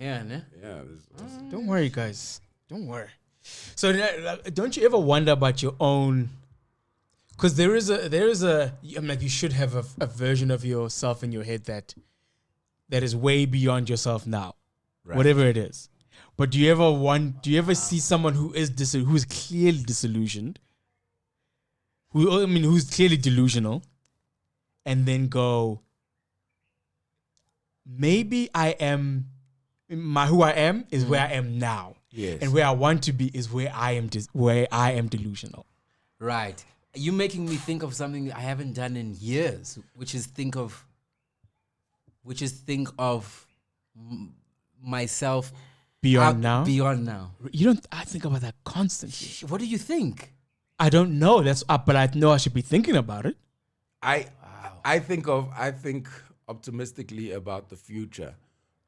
Yeah, ne? Yeah. Don't worry, guys. Don't worry. So don't you ever wonder about your own? Because there is a. I'm like, you should have a version of yourself in your head that is way beyond yourself now, whatever it is. But do you ever see someone who is clearly disillusioned, who's clearly delusional, and then go, maybe I am, who I am is where I am now. Yes. And where I want to be is where I am delusional. Right. You're making me think of something I haven't done in years, which is think of myself Beyond now? Beyond now. I think about that constantly. What do you think? I don't know. That's up, but I know I should be thinking about it. I think optimistically about the future,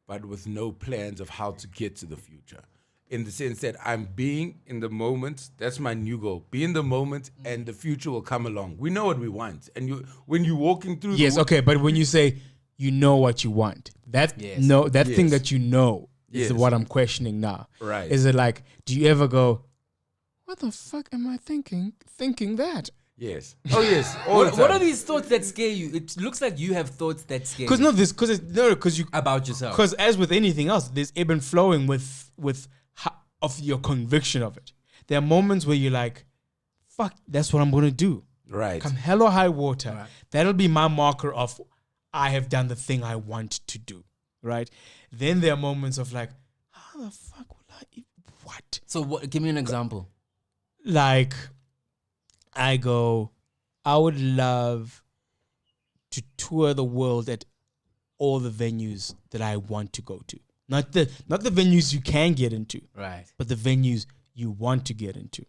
but with no plans of how to get to the future. In the sense that I'm being in the moment. That's my new goal. Be in the moment, and the future will come along. We know what we want, and when you're walking through. Okay, but when you say you know what you want, thing that you know is what I'm questioning now. Right? Is it like, do you ever go, what the fuck am I thinking that? Yes. Oh yes. What are these thoughts that scare you? It looks like you have thoughts that scare you. Because you about yourself. Because as with anything else, there's ebb and flowing with of your conviction of it. There are moments where you're like, fuck, that's what I'm gonna do. Right. Come hell or high water. Right. That'll be my marker of I have done the thing I want to do. Right? Then there are moments of like, how the fuck will I what? So give me an example. Like, I would love to tour the world at all the venues that I want to go to. Not the venues you can get into. Right. But the venues you want to get into.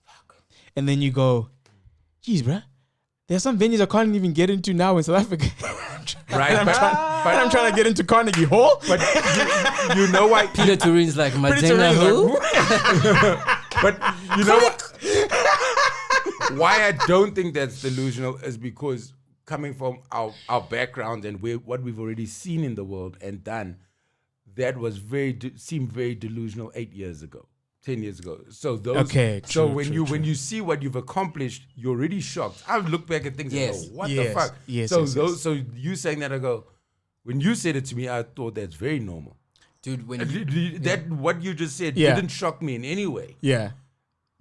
Fuck. And then you go, geez, bruh, there's some venues I can't even get into now in South Africa. Right. I'm trying to get into Carnegie Hall. But you know why Peter Turin's like, Majenga who? But you know what? Why I don't think that's delusional is because coming from our background and what we've already seen in the world and done, that was seemed very delusional 8 years ago, 10 years ago. So when you see what you've accomplished, you're already shocked. I've looked back at things and go, what the fuck? Yes, so you saying that, I go, when you said it to me, I thought that's very normal. Dude, what you just said didn't shock me in any way. Yeah.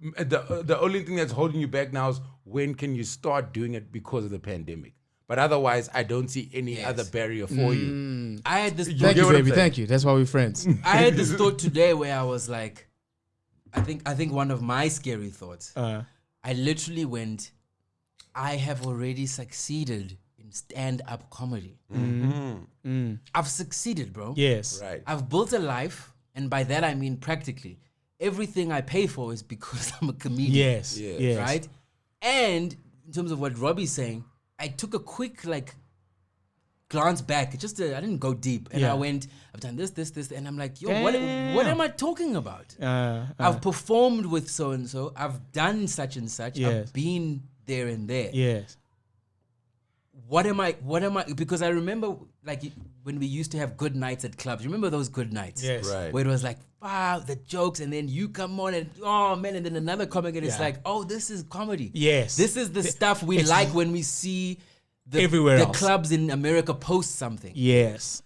The only thing that's holding you back now is when can you start doing it because of the pandemic. But otherwise, I don't see any other barrier for you. I had this. Thank you, baby. Thank you. That's why we're friends. I had this thought today where I was like, I think one of my scary thoughts. I literally went, I have already succeeded in stand-up comedy. Mm-hmm. I've succeeded, bro. Yes. Right. I've built a life, and by that I mean practically everything I pay for is because I'm a comedian. Yes. Right? And in terms of what Robby's saying, I took a quick glance back. I didn't go deep. And I went, I've done this, and I'm like, yo, what am I talking about? I've performed with so-and-so. I've done such and such. Yes. I've been there and there. Yes. What am I? Because I remember when we used to have good nights at clubs. Remember those good nights? Yes. Right. Where it was like, wow, the jokes, and then you come on and, oh man, and then another comic, and it's like, oh, this is comedy. Yes. This is the stuff we like when we see the clubs in America post something. Yes.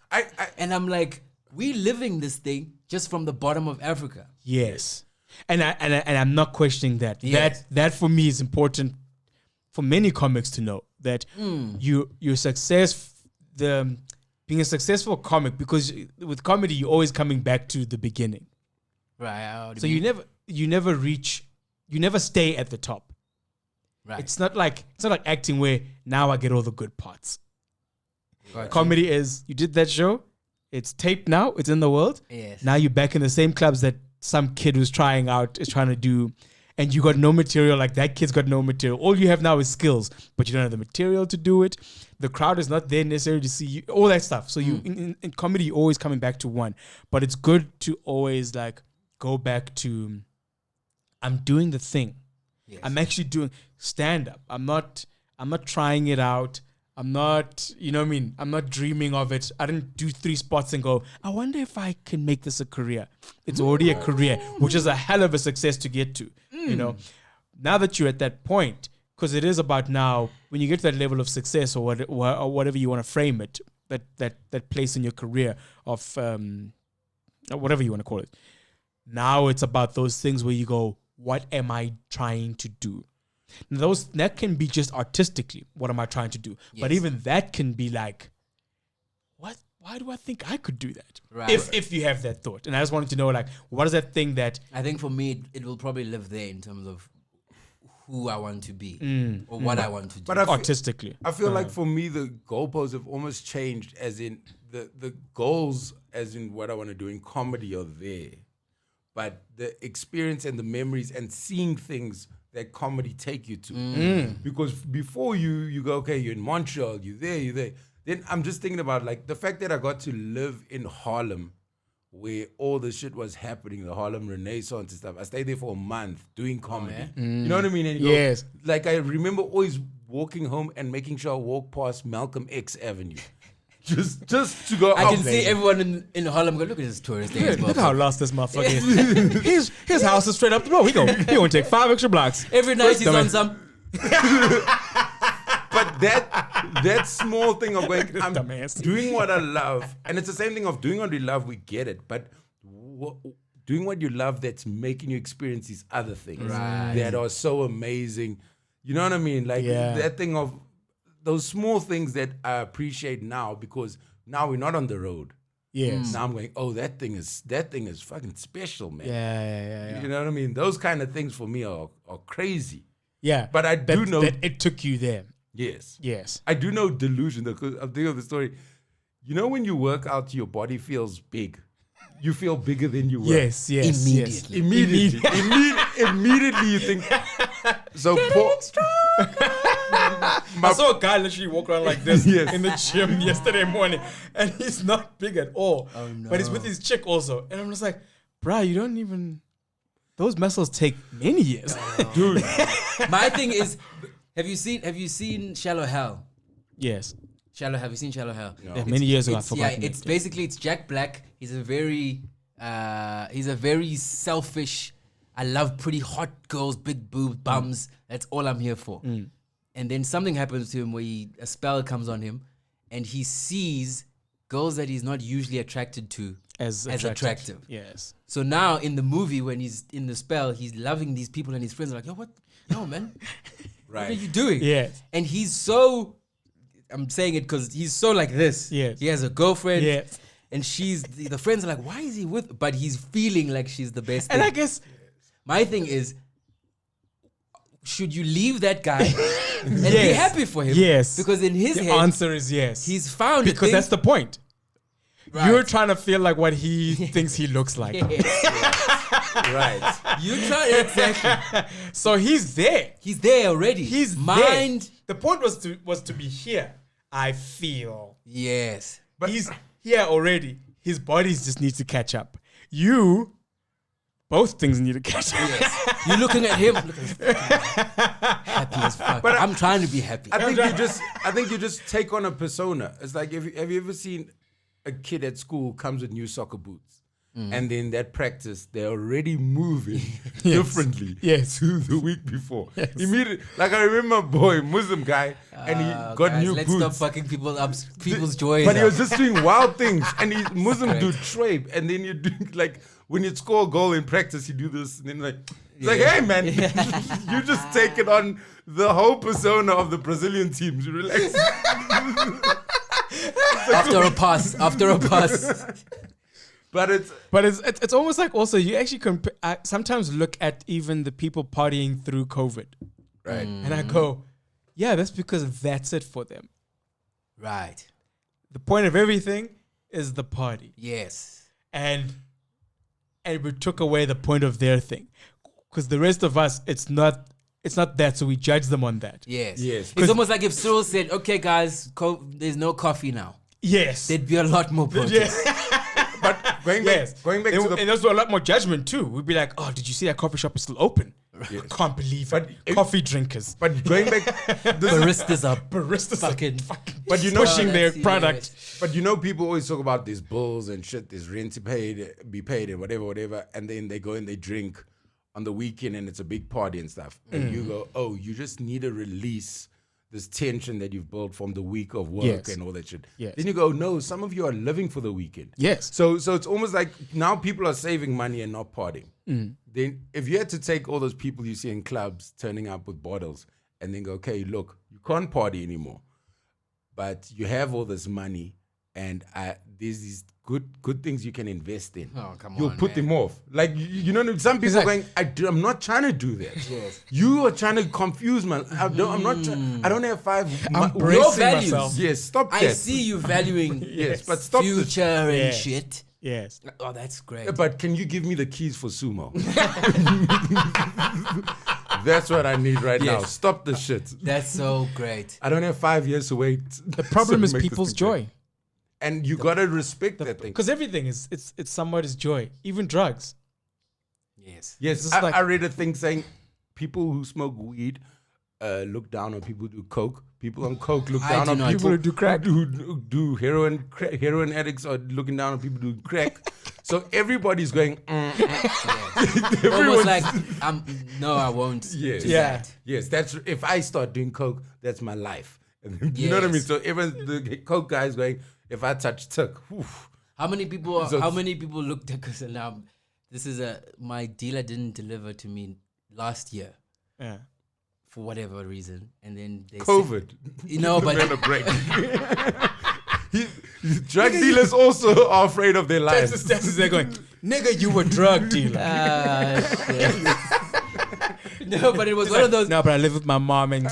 And I'm like, we living this thing just from the bottom of Africa. Yes. And I'm not questioning that. Yes. That for me is important for many comics to know that your success, being a successful comic, because with comedy you're always coming back to the beginning. Right. So you never stay at the top. Right. It's not like acting where now I get all the good parts. Right. Comedy is, you did that show, it's taped now, it's in the world. Yes. Now you're back in the same clubs that some kid who's trying to do, and you got no material, like that kid's got no material. All you have now is skills, but you don't have the material to do it. The crowd is not there necessarily to see you, all that stuff. So you in comedy, you're always coming back to one. But it's good to always go back to, I'm doing the thing. Yes. I'm actually doing stand-up. I'm not trying it out. I'm not, you know what I mean? I'm not dreaming of it. I didn't do 3 spots and go, I wonder if I can make this a career. It's already a career, which is a hell of a success to get to, you know? Now that you're at that point, because it is about now, when you get to that level of success or whatever you want to frame it, that place in your career of whatever you want to call it. Now it's about those things where you go, what am I trying to do? Now that can be just artistically, what am I trying to do? Yes. But even that can be like, what? Why do I think I could do that? Right. If you have that thought. And I just wanted to know, like, what is that thing that... I think for me, it will probably live there in terms of who I want to be or what I want to do. But artistically. I feel like for me, the goalposts have almost changed, as in the goals, as in what I want to do in comedy are there. But the experience and the memories and seeing things that comedy take you to. Because before you go, okay, you're in Montreal, you're there. Then I'm just thinking about like the fact that I got to live in Harlem where all the shit was happening, the Harlem Renaissance and stuff. I stayed there for a month doing comedy. Oh, yeah? You know what I mean? And yes. Go, like I remember always walking home and making sure I walk past Malcolm X Avenue. Just to go. I can see everyone in Harlem go, look at this tourist. Look how lost this motherfucker is. His house is straight up the road. He gonna take 5 extra blocks. Every night he's on some. But that small thing of going, I'm doing what I love, and it's the same thing of doing what we love. We get it, but doing what you love that's making you experience these other things that are so amazing. You know what I mean? Like that thing of those small things that I appreciate now, because now we're not on the road. Yes. Now I'm going, oh, that thing is fucking special, man. Yeah. You know what I mean? Those kind of things for me are crazy. Yeah. But I do know that it took you there. Yes. I do know delusion, because I'm thinking of the story. You know when you work out, your body feels big. You feel bigger than you were. Yes. Immediately you think. So I saw a guy literally walk around like this in the gym yesterday morning, and he's not big at all. Oh, no. But he's with his chick also, and I'm just like, bruh, you don't even. Those muscles take many years, dude. My thing is, have you seen Shallow Hell? Yes. Have you seen Shallow Hell? No. Yeah, many years ago, I forgot. Yeah, it's Jack Black. He's a very selfish. I love pretty hot girls, big boobs, bums. That's all I'm here for. And then something happens to him where a spell comes on him, and he sees girls that he's not usually attracted to as attractive. Yes. So now in the movie, when he's in the spell, he's loving these people, and his friends are like, yo, man, what are you doing? Yes. And he's so, I'm saying it because he's so like this. Yes. He has a girlfriend. Yes. And the friends are like, why is he with? But he's feeling like she's the best thing. And I guess my thing is, should you leave that guy and be happy for him? Yes. Because in his head, the answer is yes. He's found because that's the point. Right. You're trying to feel like what he thinks he looks like. Right. You try exactly. So he's there. He's there already. He's mind. There. The point was to be here. I feel. Yes. But he's here already. His bodies just need to catch up. Both things need to catch up. Yes. You're looking at him. Happy as fuck. But I'm trying to be happy. I think you just take on a persona. It's like, have you ever seen a kid at school comes with new soccer boots, and then that practice they're already moving differently to the week before. Yes. Immediately, like I remember a boy, Muslim guy, and he got new boots. Let's stop fucking people's joys. But he was just doing wild things, and he Muslim do trape, and then you do like when you score a goal in practice, you do this, and then like. It's like, hey man, you just taken on the whole persona of the Brazilian teams. You relax. After a pass. But it's almost like also you actually sometimes look at even the people partying through COVID, right? And I go, yeah, that's because that's it for them, right? The point of everything is the party. Yes, and we took away the point of their thing. Because the rest of us, it's not that, so we judge them on that. Yes. It's almost like if Cyril said, okay, guys, there's no coffee now. Yes. There'd be a lot more protests. But going back to the... And there's a lot more judgment, too. We'd be like, oh, did you see that coffee shop is still open? Yes. I can't believe But it. Coffee drinkers. But going back, Baristas are Baristas fucking. but you know, pushing their that's product. but you know, people always talk about these bills and shit, this rent to be paid, and whatever, and then they go and they drink on the weekend, and it's a big party and stuff, and you go, oh, you just need to release this tension that you've built from the week of work and all that shit. Yes. Then you go, no, some of you are living for the weekend. Yes. So it's almost like now people are saving money and not partying. Then if you had to take all those people you see in clubs turning up with bottles and then go, okay, look, you can't party anymore, but you have all this money and there's these good things you can invest in. Oh, come You'll on, put man. them off. Like, you know, some people are going, I'm not trying to do that. Yes. You are trying to confuse me. I'm not I don't have I'm Your bracing values. myself. Yes, stop that. I see you valuing Yes, but stop the future and Yes. shit. Yes. Oh, that's great. But can you give me the keys for sumo? That's what I need right now. Yes. Stop the shit. That's so great. I don't have 5 years to wait. The problem to is make this people's thing great. joy. And you gotta respect that thing. Because everything is it's somebody's joy. Even drugs. Yes. Yes, It's I, like- I read a thing saying people who smoke weed look down on people who do coke. People on coke look I down do on not. people who do crack. Who do heroin. Heroin addicts are looking down on people who do crack. So everybody's going. Almost like no, I won't. Yes. do Yeah. that. Yes, that's if I start doing coke, that's my life. You know what I mean? Yes. So even the coke guy's going, if I touch tuck, How many people? So- how many people looked at? Because now, this is my dealer didn't deliver to me last year Yeah. for whatever reason, and then they COVID. You know, Give the but man a break. Drug dealers also are afraid of their lives. That's they're going, nigga, you were drug dealer. shit. No, but it was one of those. No, but I live with my mom and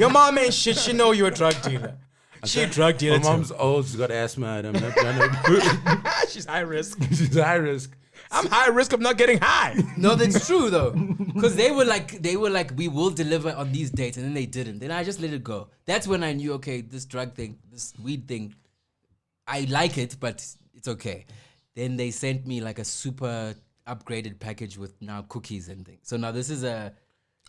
your mom ain't shit. She know you're a drug dealer. She a drug dealer My too. mom's old. She's got asthma. I'm not trying to. She's high risk. She's high risk. I'm high risk of not getting high. No, that's true though, because they were like, we will deliver on these dates, and then they didn't. Then I just let it go. That's when I knew, okay, this drug thing, this weed thing, I like it, but it's okay. Then they sent me like a super upgraded package with now cookies and things. So now this is a.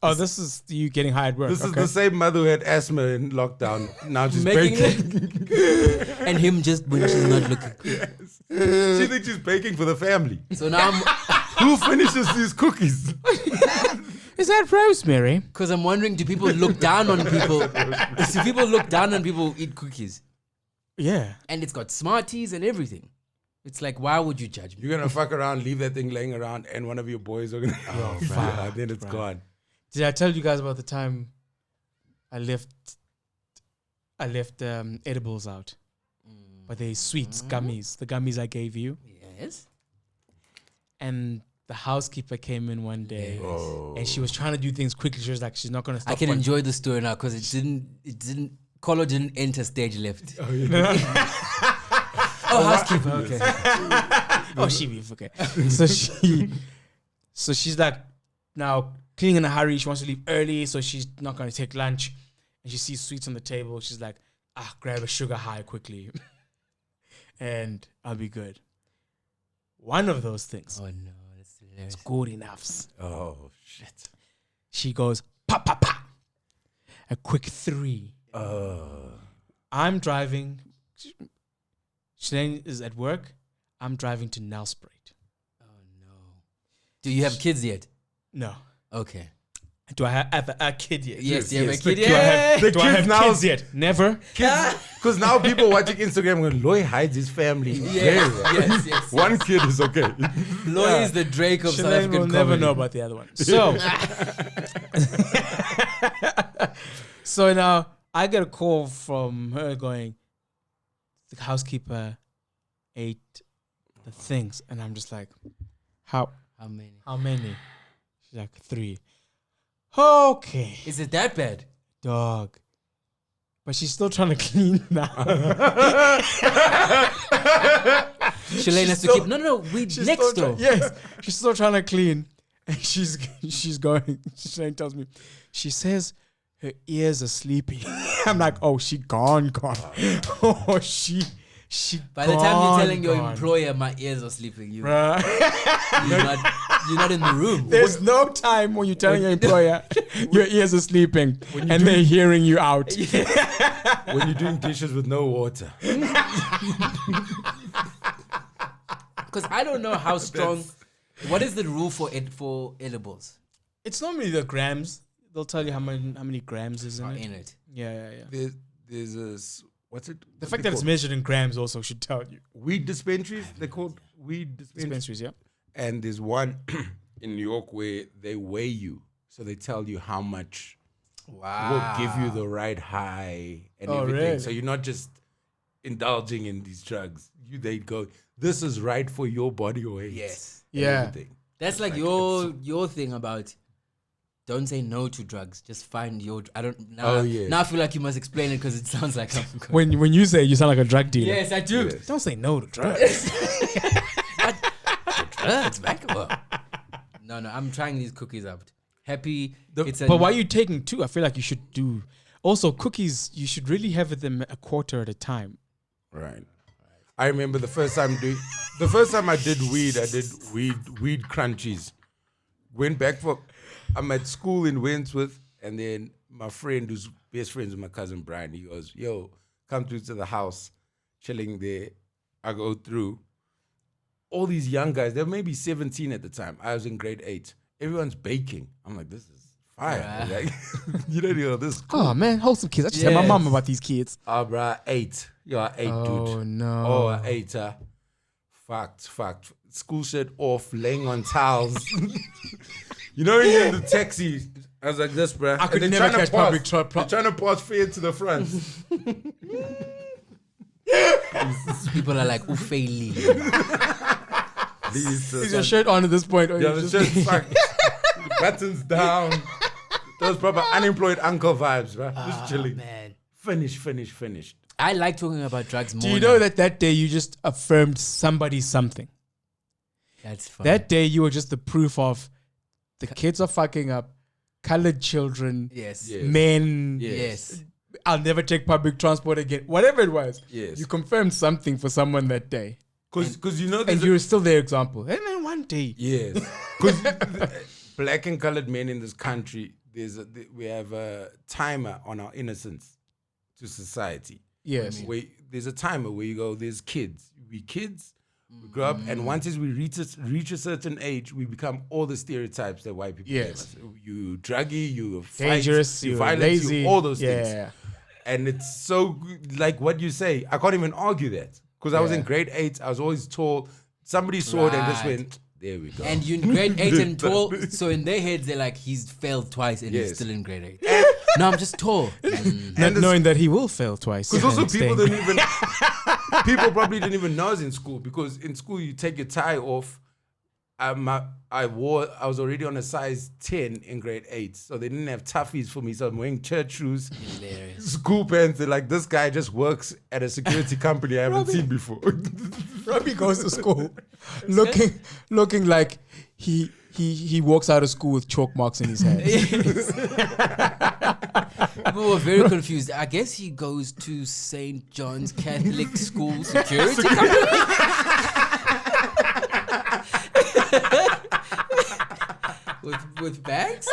Oh, this is you getting high at work. This is okay. the same mother who had asthma in lockdown. Now she's Making baking. and him just when she's not looking. She thinks she's baking for the family. So now I'm, Who finishes these cookies? Is that rosemary? because I'm wondering, do people look down on people? Do people look down on people who eat cookies? Yeah. And it's got Smarties and everything. It's like, why would you judge me? You're gonna fuck around, leave that thing laying around, and one of your boys are gonna. fuck, then it's bro. gone. Did I tell you guys about the time I left edibles out? But they sweets, gummies. The gummies I gave you. Yes. And the housekeeper came in one day Oh. and she was trying to do things quickly. She was like, she's not gonna stop. I can one- enjoy the story now because Colo didn't enter stage left. Oh, housekeeper. Okay. Oh, she beef, okay. So she's like now cleaning in a hurry. She wants to leave early, so she's not gonna take lunch. And she sees sweets on the table. She's like, grab a sugar high quickly, and I'll be good. One of those things, Oh no, that's hilarious. good enoughs. Oh shit. She goes, pa pa pa. A quick 3. I'm driving. Shane is at work. I'm driving to Nelspruit. Oh no. Do you have kids yet? No. Okay. Do I have a kid yet? Yes, you have a kid Do I have, The do I kids have now- kids yet? Never. Because now people watching Instagram going, Loy hides his family. Yes, Very well. yes. One kid is okay. Loy is the Drake of South Shane African will never comedy. know about the other one. So, so now I get a call from her going, the housekeeper ate the things, and I'm just like, How many? how many? She's like 3. Okay, Is it that bad? dog. But she's still trying to clean now. Shalane has to still- keep. No. We She's next still door. yes, she's still trying to clean, and she's going. Shane tells me, she says her ears are sleepy. I'm like, oh, she gone. Oh, she. By the time you're telling your gone. employer, my ears are sleeping, you. Bruh. You're not. you're not in the room. There's no time when you're telling your employer your ears are sleeping and they're hearing you out. When you're doing dishes with no water. Because I don't know how strong. What is the rule for edibles? It's normally the grams. They'll tell you how many grams is in Are it. in it. Yeah. There's a what's it? The fact that it's measured in grams also should tell you. Weed dispensaries. They're called weed Dispensaries, yeah. And there's one in New York where they weigh you, so they tell you how much Wow. will give you the right high and Oh, everything. really? So you're not just indulging in these drugs. They go, this is right for your body weight. Yes. and Yeah. everything. That's like your thing about don't say no to drugs. Just find your. I don't. Now, Oh, yeah. Now I feel like you must explain it because it sounds like I'm. When you say you sound like a drug dealer. Yes, I do. Yes. Don't say no to drugs. Drugs, back up. No, I'm trying these cookies out. Happy. But But why are you taking two? I feel like you should do. Also, cookies, you should really have them a quarter at a time. Right. I remember the first time I did weed crunchies. Went back I'm at school in Wentworth, and then my friend who's best friends with my cousin Brian, he goes, yo, come through to the house, chilling there. I go through. All these young guys, they were maybe 17 at the time. I was in grade 8. Everyone's baking. I'm like, this is fire. Right. Like, you don't know, this is cool. Oh, man, wholesome kids. I just tell my Yes. mom about these kids. Ah, bruh, 8. You're 8, dude. Oh, no. Oh, 8. Fact. School shirt off, laying on towels. You know, when you're in the taxi, I was like this, bruh. I could And they're never trying catch to pass. public transport. They're trying to pass fair to the front. people are like ufeli. Is your shirt on at this point? Or Yeah, you the just- shirt fucked. Buttons down. Those proper unemployed uncle vibes, bruh. Just chilling. Man, Finish. I like talking about drugs more. Do you know now. that day you just affirmed somebody something? That's fun. That day you were just the proof of the kids are fucking up, colored children, Yes. Yeah. men. Yes. I'll never take public transport again. Whatever it was. Yes. You confirmed something for someone that day. Because you know And there's you were still their example. And then one day. Yes. Because black and colored men in this country, we have a timer on our innocence to society. Yes. There's a timer where you go, there's kids. We grow up, and once as we reach a certain age, we become all the stereotypes that white people give Yes. us. You druggy, you fight, Dangerous, you you're violent, lazy. you all those things. Yeah. And it's so good, like what you say. I can't even argue that because I was in grade 8. I was always tall. Somebody saw it and just Right. went, there we go. And you in grade 8 and tall, so in their heads they're like, he's failed twice and he's Yes. still in grade 8. No, I'm just tall. Not knowing that he will fail twice. Because also and people staying. didn't even people probably didn't even know I was in school, because in school you take your tie off. I was already on a size 10 in grade 8, so they didn't have toughies for me. So I'm wearing church shoes, Hilarious. school pants. They're like, this guy just works at a security company I haven't seen before. Robbie goes to school looking like he walks out of school with chalk marks in his head. People were very confused. I guess he goes to St. John's Catholic School Security Company. with bags?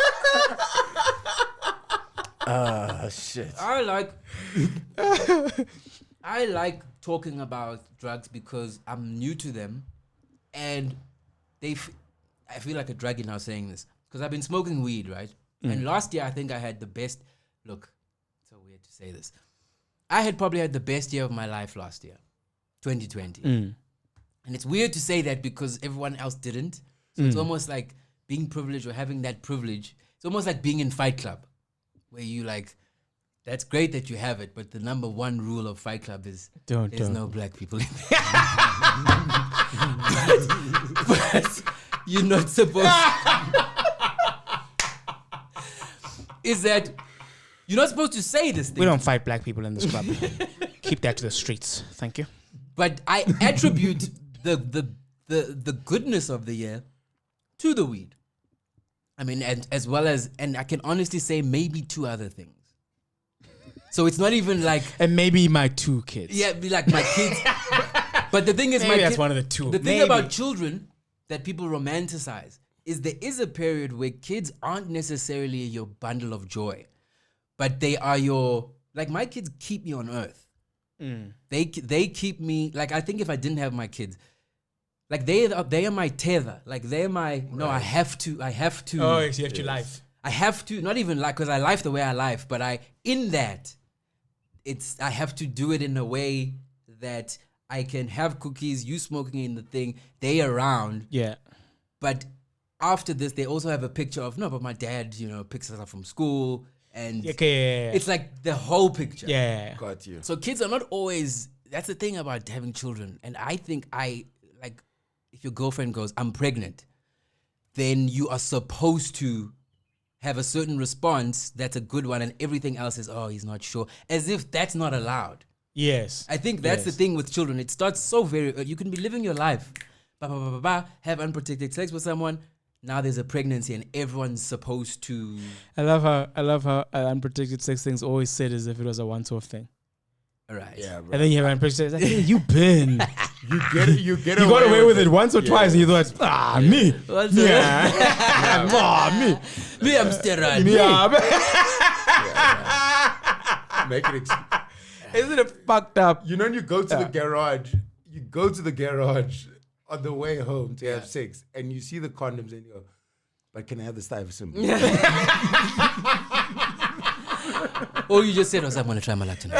Shit. I like talking about drugs because I'm new to them, and I feel like a druggie now saying this because I've been smoking weed, right? And last year I think I had the best. Look, it's so weird to say this. I had probably had the best year of my life last year, 2020. And it's weird to say that because everyone else didn't. So it's almost like being privileged or having that privilege. It's almost like being in Fight Club, where you like, that's great that you have it, but the number one rule of Fight Club is there's no black people in there. but you're not supposed is that you're not supposed to say this thing. We don't fight black people in this club. Keep that to the streets. Thank you. But I attribute the goodness of the year to the weed. I mean, and as well as, and I can honestly say maybe 2 other things. So it's not even like, And maybe my 2 kids. yeah, be like my kids. But the thing is, Maybe that's one of the 2. The thing about children that people romanticize is there is a period where kids aren't necessarily your bundle of joy, but they are your, like my kids keep me on earth. They keep me, like I think if I didn't have my kids, like they are my tether. Like they're my, no, I have to. Oh, yes, you have to life. I have to, not even like, because I life the way I life, but I have to do it in a way that I can have cookies, you smoking in the thing, they around. Yeah. But after this, they also have a picture of, no, but my dad, picks us up from school. And it's like the whole picture. Yeah. Got you. So kids are not always, that's the thing about having children. And I think if your girlfriend goes, I'm pregnant, then you are supposed to have a certain response that's a good one, and everything else is, oh, he's not sure. As if that's not allowed. Yes. I think that's the thing with children. It starts so very early. You can be living your life, have unprotected sex with someone. Now there's a pregnancy and everyone's supposed to. I love how unprotected sex things always said as if it was a once-off thing. All right. Yeah, bro. And then you have unprotected sex. Like, hey, you been. You got away with it once or twice, and you thought, me. What's me, I'm sterile. Make it. Isn't it fucked up? You know, when you go to the garage on the way home to have sex, and you see the condoms, and you go, but can I have the Stuyvesant? Or you just said, I'm going to try my luck tonight.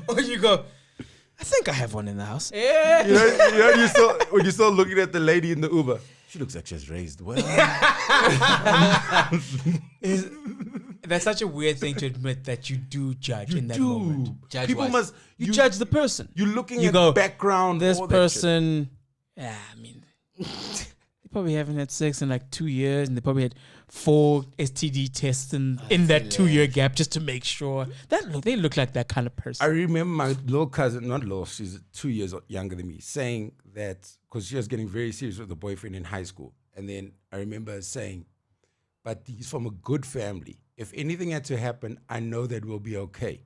Or you go, I think I have one in the house. Yeah. You know, when you saw looking at the lady in the Uber, she looks like she's raised well. That's such a weird thing to admit that you do judge in that moment. Judge People what? must. You judge the person. You're looking You at go, background. This all that person, they probably haven't had sex in like 2 years, and they probably had 4 STD tests in that 2-year gap just to make sure they look like that kind of person. I remember my little cousin, not little, she's 2 years younger than me, saying that because she was getting very serious with a boyfriend in high school. And then I remember her saying, but he's from a good family. If anything had to happen, I know that we'll be okay.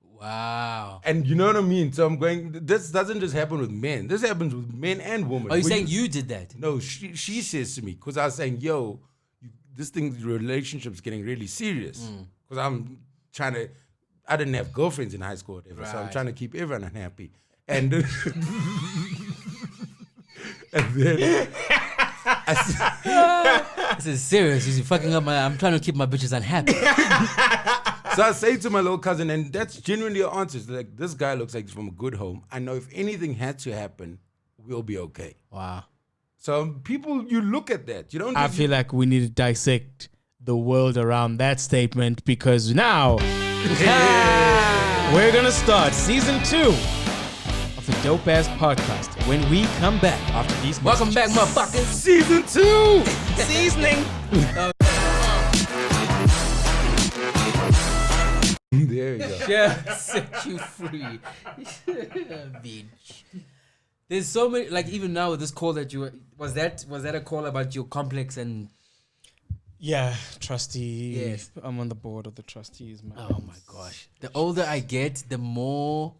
Wow. And you know what I mean? So I'm going, this doesn't just happen with men. This happens with men and women. Are you saying you did that? No, she says to me, because I was saying, yo, this relationship's getting really serious. Because I'm trying to, I didn't have girlfriends in high school or whatever, so I'm trying to keep everyone unhappy. And, and then This is serious. You're fucking up I'm trying to keep my bitches unhappy. So I say to my little cousin, and that's genuinely her answer. It's like, this guy looks like he's from a good home. I know if anything had to happen, we'll be okay. Wow. So people, you look at that. You don't. I feel like we need to dissect the world around that statement, because now we're gonna start season 2 of the Dope Ass Podcast when we come back after these. Welcome back, motherfuckers. Season 2 Seasoning. There you go. Yeah, set you free. Bitch. There's so many, like even now with this call that you was that a call about your complex and Yeah, trustee. Yes. I'm on the board of the trustees, man. oh my gosh. The older I get, the more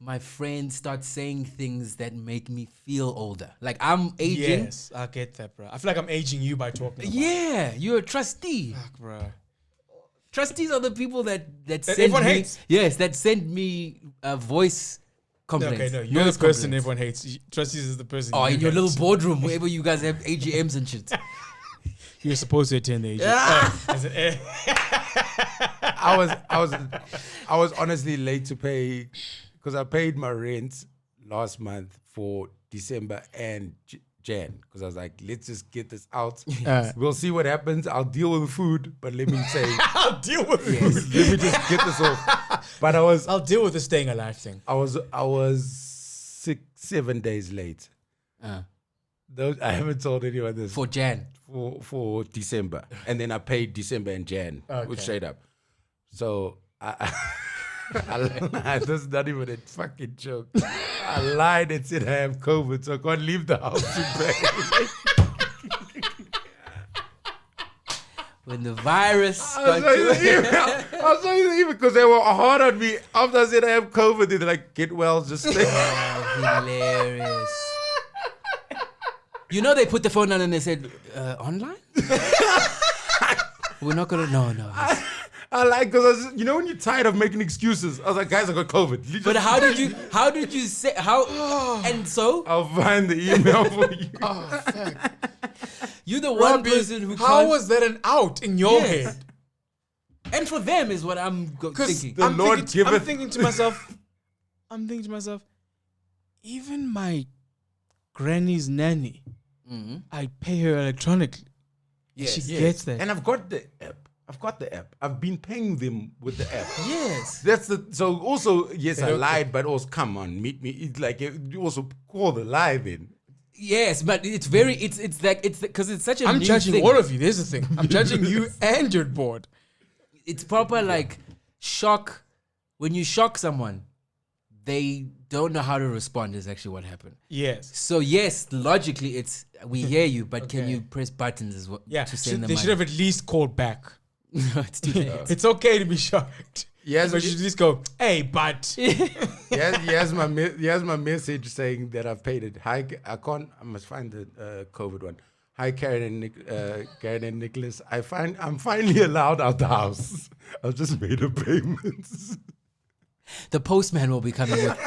my friends start saying things that make me feel older. Like I'm aging. Yes, I get that, bro. I feel like I'm aging you by talking about it. Yeah, you're a trustee. Fuck, bro. Trustees are the people that send everyone me, hates. Yes, that send me a voice complaints. Okay, no, you're the noise person complaints. everyone hates. Trustees is the person. Oh, you in your hate. little boardroom, wherever you guys have AGMs and shit. You're supposed to attend the AGM. I was honestly late to pay because I paid my rent last month for December and Jan, because I was like, let's just get this out. We'll see what happens. I'll deal with the food, but let me say, I'll deal with it. let me just get this off. But I'll deal with the staying alive thing. I was 7 days late. Those, I haven't told anyone this For Jan. for December, and then I paid December and Jan, which straight up. So I lied. This is not even a fucking joke. I lied and said I have COVID, so I can't leave the house today. When the virus I was so even because they were hard on me after I said I have COVID. They're like, get well, just stay. hilarious. You know, they put the phone down and they said, online? We're not gonna. No. I like because you know when you're tired of making excuses. I was like, guys, I got COVID. But how did you say how? And so I'll find the email for you. Oh, fuck. you're the one Robby, person who how can't. was that an out in your Yes. head? And for them is what I'm thinking. The Lord I'm giveth. thinking to myself, even my granny's nanny, I pay her electronically. Yes. She gets that. And I've got the app. I've been paying them with the app. Yes. That's the so also yes I lied, but also come on, meet me. It's like you also call the lie then. Yes, but it's very it's like it's because it's such a I'm new judging thing. all of you. There's the thing. I'm judging you and your board. It's proper like shock. When you shock someone, they don't know how to respond. Is actually what happened. Yes. So yes, logically, it's we hear you, but can Okay. you press buttons as well Yeah. to send them? They should have at least called back. No, it's too late. It's okay to be shocked. Yes, But you should at least go, hey, but. he has my message saying that I've paid it. Hi, I must find the COVID one. Hi, Karen and Nicholas. I'm finally allowed out the house. I've just made a payment. The postman will be coming with.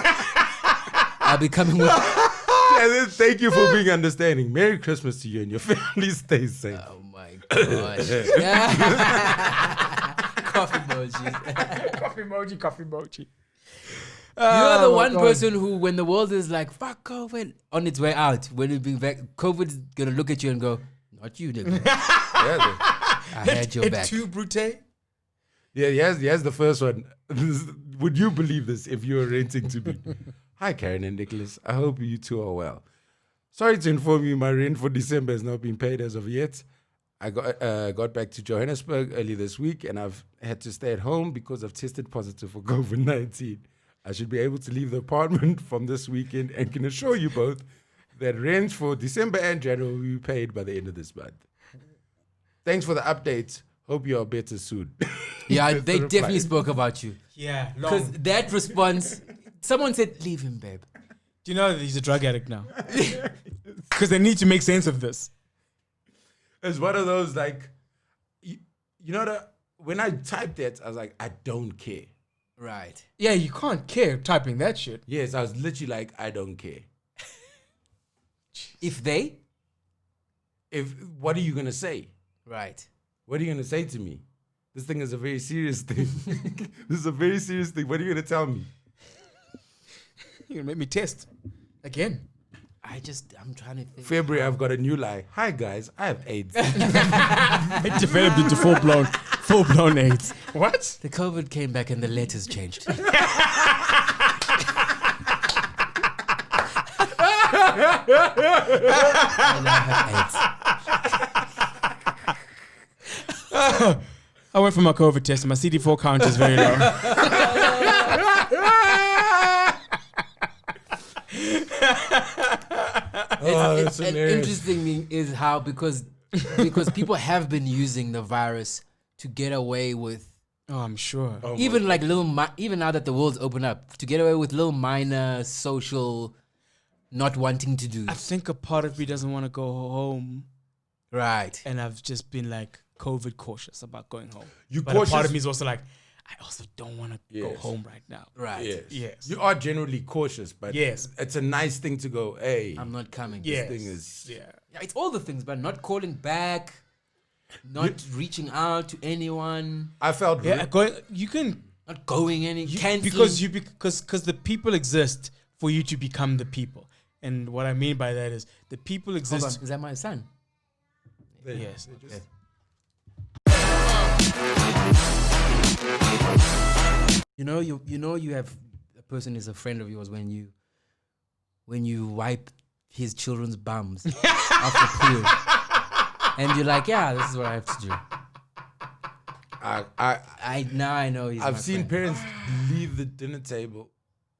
I'll be coming with. And then thank you for being understanding. Merry Christmas to you and your family. Stay safe. Oh my gosh. Coffee emojis. Coffee emoji. You're the Oh, one God. person who, when the world is like, fuck COVID, on its way out, when it being back, COVID's gonna look at you and go, not you, nigga. I had your back. Too brute. Yeah, he has the first one. Would you believe this if you were renting to me? Hi, Karen and Nicholas. I hope you two are well. Sorry to inform you, my rent for December has not been paid as of yet. I got back to Johannesburg early this week, and I've had to stay at home because I've tested positive for COVID-19. I should be able to leave the apartment from this weekend and can assure you both that rent for December and January will be paid by the end of this month. Thanks for the update. Hope you are better soon. Yeah, That's they the reply. definitely spoke about you. Yeah, Because long. that response, someone said, leave him, babe. Do you know that he's a drug addict now? Because they need to make sense of this. It's one of those like, you know that when I typed that, I was like, I don't care. Right. Yeah, you can't care typing that shit. Yes, I was literally like, I don't care. If they? What are you gonna say? Right. What are you gonna say to me? This thing is a very serious thing. This is a very serious thing. What are you gonna tell me? You're going to make me test. Again. I'm trying to think. February, I've got a new lie. Hi guys, I have AIDS. It developed into full-blown AIDS. What? The COVID came back and the letters changed. I now have AIDS. I went for my COVID test and my CD4 count is very low. That's And hilarious. interesting thing is how because people have been using the virus to get away with Oh, I'm sure. even like even now that the world's open up to get away with little minor social not wanting to do. I think a part of me doesn't want to go home, Right. and I've just been like COVID cautious about going home. You But a part cautious? of me is also like, I also don't want to go Yes. home right now. Right. Yes. Yes. You are generally cautious, but Yes. it's a nice thing to go, hey, I'm not coming. Yes. thing is- yeah. Yeah, it's all the things, but not calling back, not reaching out to anyone, I felt Yeah, you can not going canceling. because the people exist for you to become the people. And what I mean by that is the people Hold exist. on, is that my son? Yes. Okay. You have a person is a friend of yours when you wipe his children's bums after poo, and you're like, yeah, this is what I have to do. I know he's. I've my seen friend. parents leave the dinner table,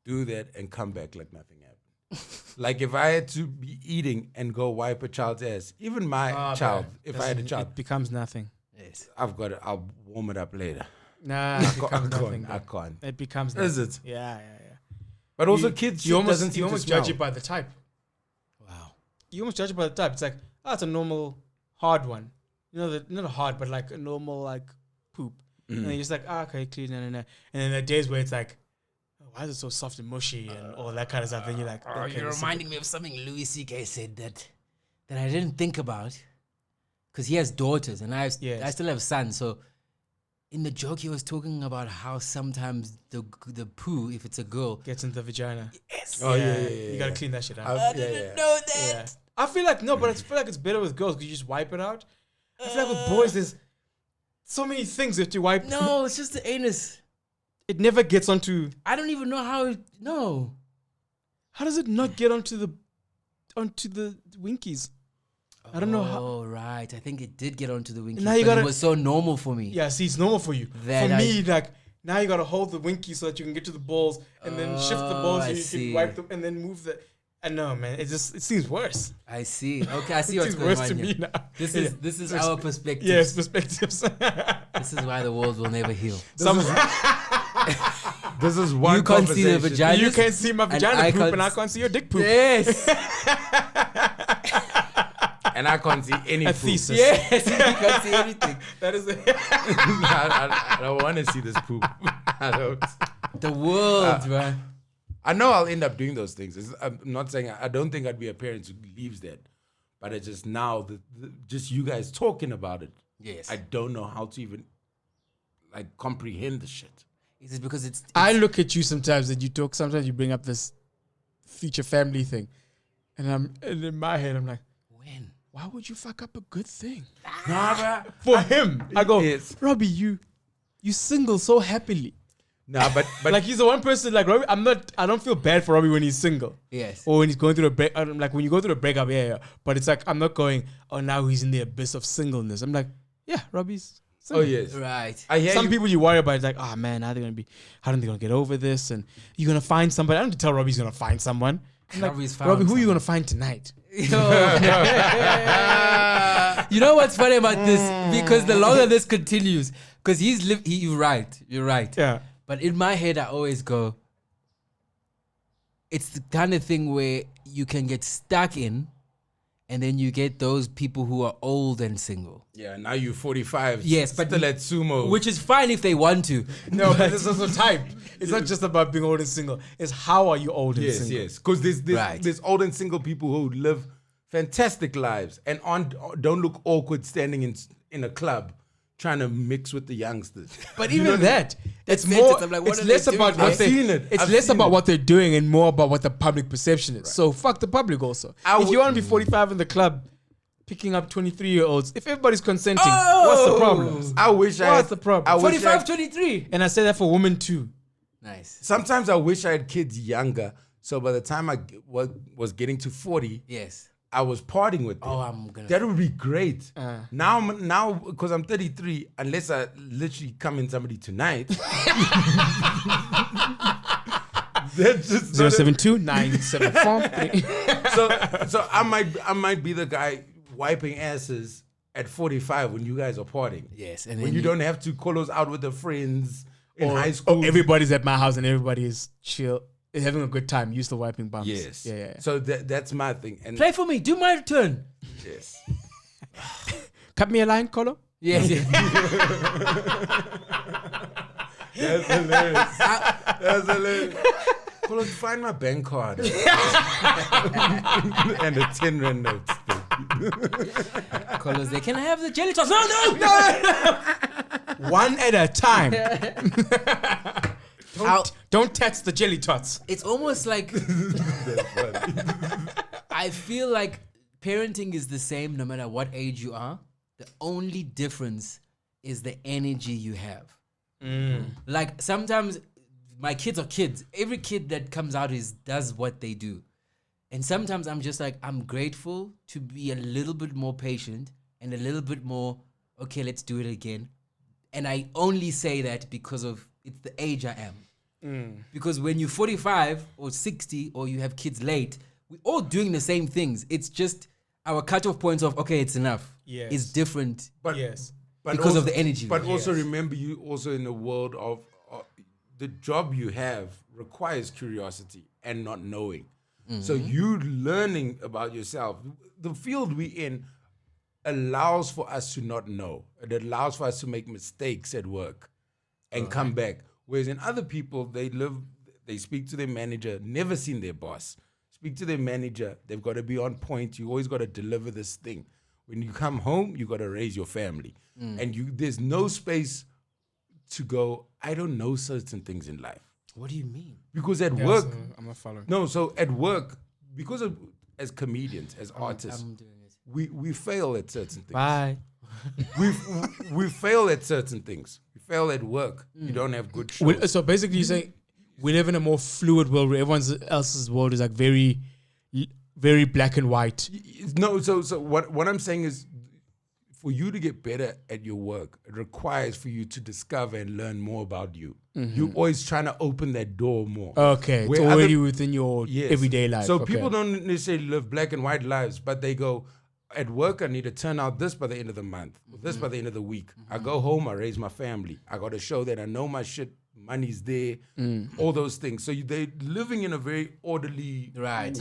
do that, and come back like nothing happened. Like if I had to be eating and go wipe a child's ass, even my child, if I had a child, it becomes nothing. Yes. I'll warm it up later. Nah, it becomes nothing. I bro. can't. It becomes Is nothing. it? Yeah. But also kids You doesn't seem almost to judge smell. it by the type. Wow. you almost judge it by the type. It's like, oh, it's a normal hard one. You know, not a hard, but like a normal like poop. And then you're just like, okay, clean, And then there are days where it's like, oh, why is it so soft and mushy and all that kind of stuff? And you're like, oh, you're reminding me of something Louis C.K. said that I didn't think about, because he has daughters and I still have sons. So in the joke, he was talking about how sometimes the poo, if it's a girl, gets into the vagina. Yes. Oh yeah. You gotta clean that shit out. I didn't know that. Yeah. I feel like I feel like it's better with girls because you just wipe it out. I feel like with boys, there's so many things that you wipe. No, it's just the anus. It never gets onto. I don't even know how. No. How does it not get onto the winkies? I don't know how. Oh right, I think it did get onto the winkies. Now you but gotta, it was so normal for me. Yeah, see, it's normal for you. For me, like now you gotta hold the winky so that you can get to the balls, and then shift the balls so you can wipe them, and then move the. I know, man. It seems worse. I see. Okay, I see what's going worse on to here. me now. This is our perspective. Yes, perspectives. This is why the world will never heal. This is one. You can't see the vagina. You can't see my vagina poop, and I can't see your dick poop. Yes. And I can't see any A proof. thesis. Yes, you can't see anything. That is it. I don't want to see this poop. I don't. The world, man. I know I'll end up doing those things. I'm not saying I don't think I'd be a parent who leaves that, but it's just now just you guys talking about it. Yes. I don't know how to even like comprehend the shit. Is it because it's I look at you sometimes that you talk. Sometimes you bring up this future family thing, and in my head I'm like, when? Why would you fuck up a good thing? Nah, For him, I go, yes. Robby, you single so happily. Nah, but Like he's the one person. Like Robby, I don't feel bad for Robby when he's single. Yes. Or when he's going through a break. Like when you go through a breakup, yeah. But it's like I'm not going. Oh, now he's in the abyss of singleness. I'm like, yeah, Robby's single. oh yes, Right. I hear Some you. people you worry about, it's like, oh man, how are they gonna get over this? And you're gonna find somebody. I don't have to tell Robby he's gonna find someone. I'm like, Robby's found Robby, who are you someone. gonna find tonight? You know what's funny about this? Because the longer this continues, because you're right. Yeah. But in my head, I always go, it's the kind of thing where you can get stuck in, and then you get those people who are old and single. Yeah, now you're 45. Yes, but still at sumo. Which is fine if they want to. No, but there's also type. It's not just about being old and single. It's how are you old and single? Yes. Because Right. there's old and single people who live fantastic lives and don't look awkward standing in a club trying to mix with the youngsters. But even that, it's That's more. it. I'm like, what It's are less they about doing, what man? they. I've seen it. It's I've less seen about it. what they're doing and more about what the public perception is. So fuck the public also. If you want to be 45 in the club, picking up 23-year-olds, if everybody's consenting, what's the problem? I wish I. What's the problem? 45, 23. And I say that for women too. Nice. Sometimes I wish I had kids younger, so by the time I was getting to 40, Yes. I was partying with them. Oh, I'm gonna. That would be great. Now, because I'm 33, unless I literally come in somebody tonight, that's just 072 974. so I might be the guy wiping asses at 45 when you guys are partying. Yes, and When then you don't have to call us out with the friends in high school. Oh, everybody's at my house and everybody is chill, having a good time. Used to wiping bums. Yes. Yeah. So that's my thing. And play for me. Do my turn. yes. Cut me a line, Colo. Yes. That's hilarious. That's hilarious. Well, find my bank card. And a 10 rand note. Colors, they can I have the jelly toss. No. One at a time. How- Don't touch the jelly tots. It's almost like I feel like parenting is the same no matter what age you are. The only difference is the energy you have. Like sometimes my kids are kids. Every kid that comes out does what they do. And sometimes I'm just like, I'm grateful to be a little bit more patient and a little bit more, okay, let's do it again. And I only say that because of it's the age I am. Because when you're 45 or 60 or you have kids late, we're all doing the same things. It's just our cutoff points of, okay, it's enough. Yes. It's different. But, Yes. but Because also, of the energy. But also Yes. remember, you also in the world of the job you have requires curiosity and not knowing. So you learning about yourself. The field we in allows for us to not know. It allows for us to make mistakes at work and come back. Whereas in other people, they speak to their manager, never seen their boss. Speak to their manager, they've got to be on point. You always got to deliver this thing. When you come home, you got to raise your family. And there's no space to go, I don't know certain things in life. What do you mean? Because at work, I'm not following. no, so at work, because of as comedians, as artists, I'm doing it. we fail at certain things. Bye. We fail at certain things. We fail at work. You don't have good shows. So basically, you're saying we live in a more fluid world where everyone else's world is like very, very black and white. No, so what I'm saying is, for you to get better at your work, it requires for you to discover and learn more about you. You're always trying to open that door more. Okay, it's Where already within your Yes. everyday life. So Okay. people don't necessarily live black and white lives, but they go, at work, I need to turn out this by the end of the month, this by the end of the week. I go home, I raise my family. I got to show that I know my shit, money's there, all those things. So they're living in a very orderly way.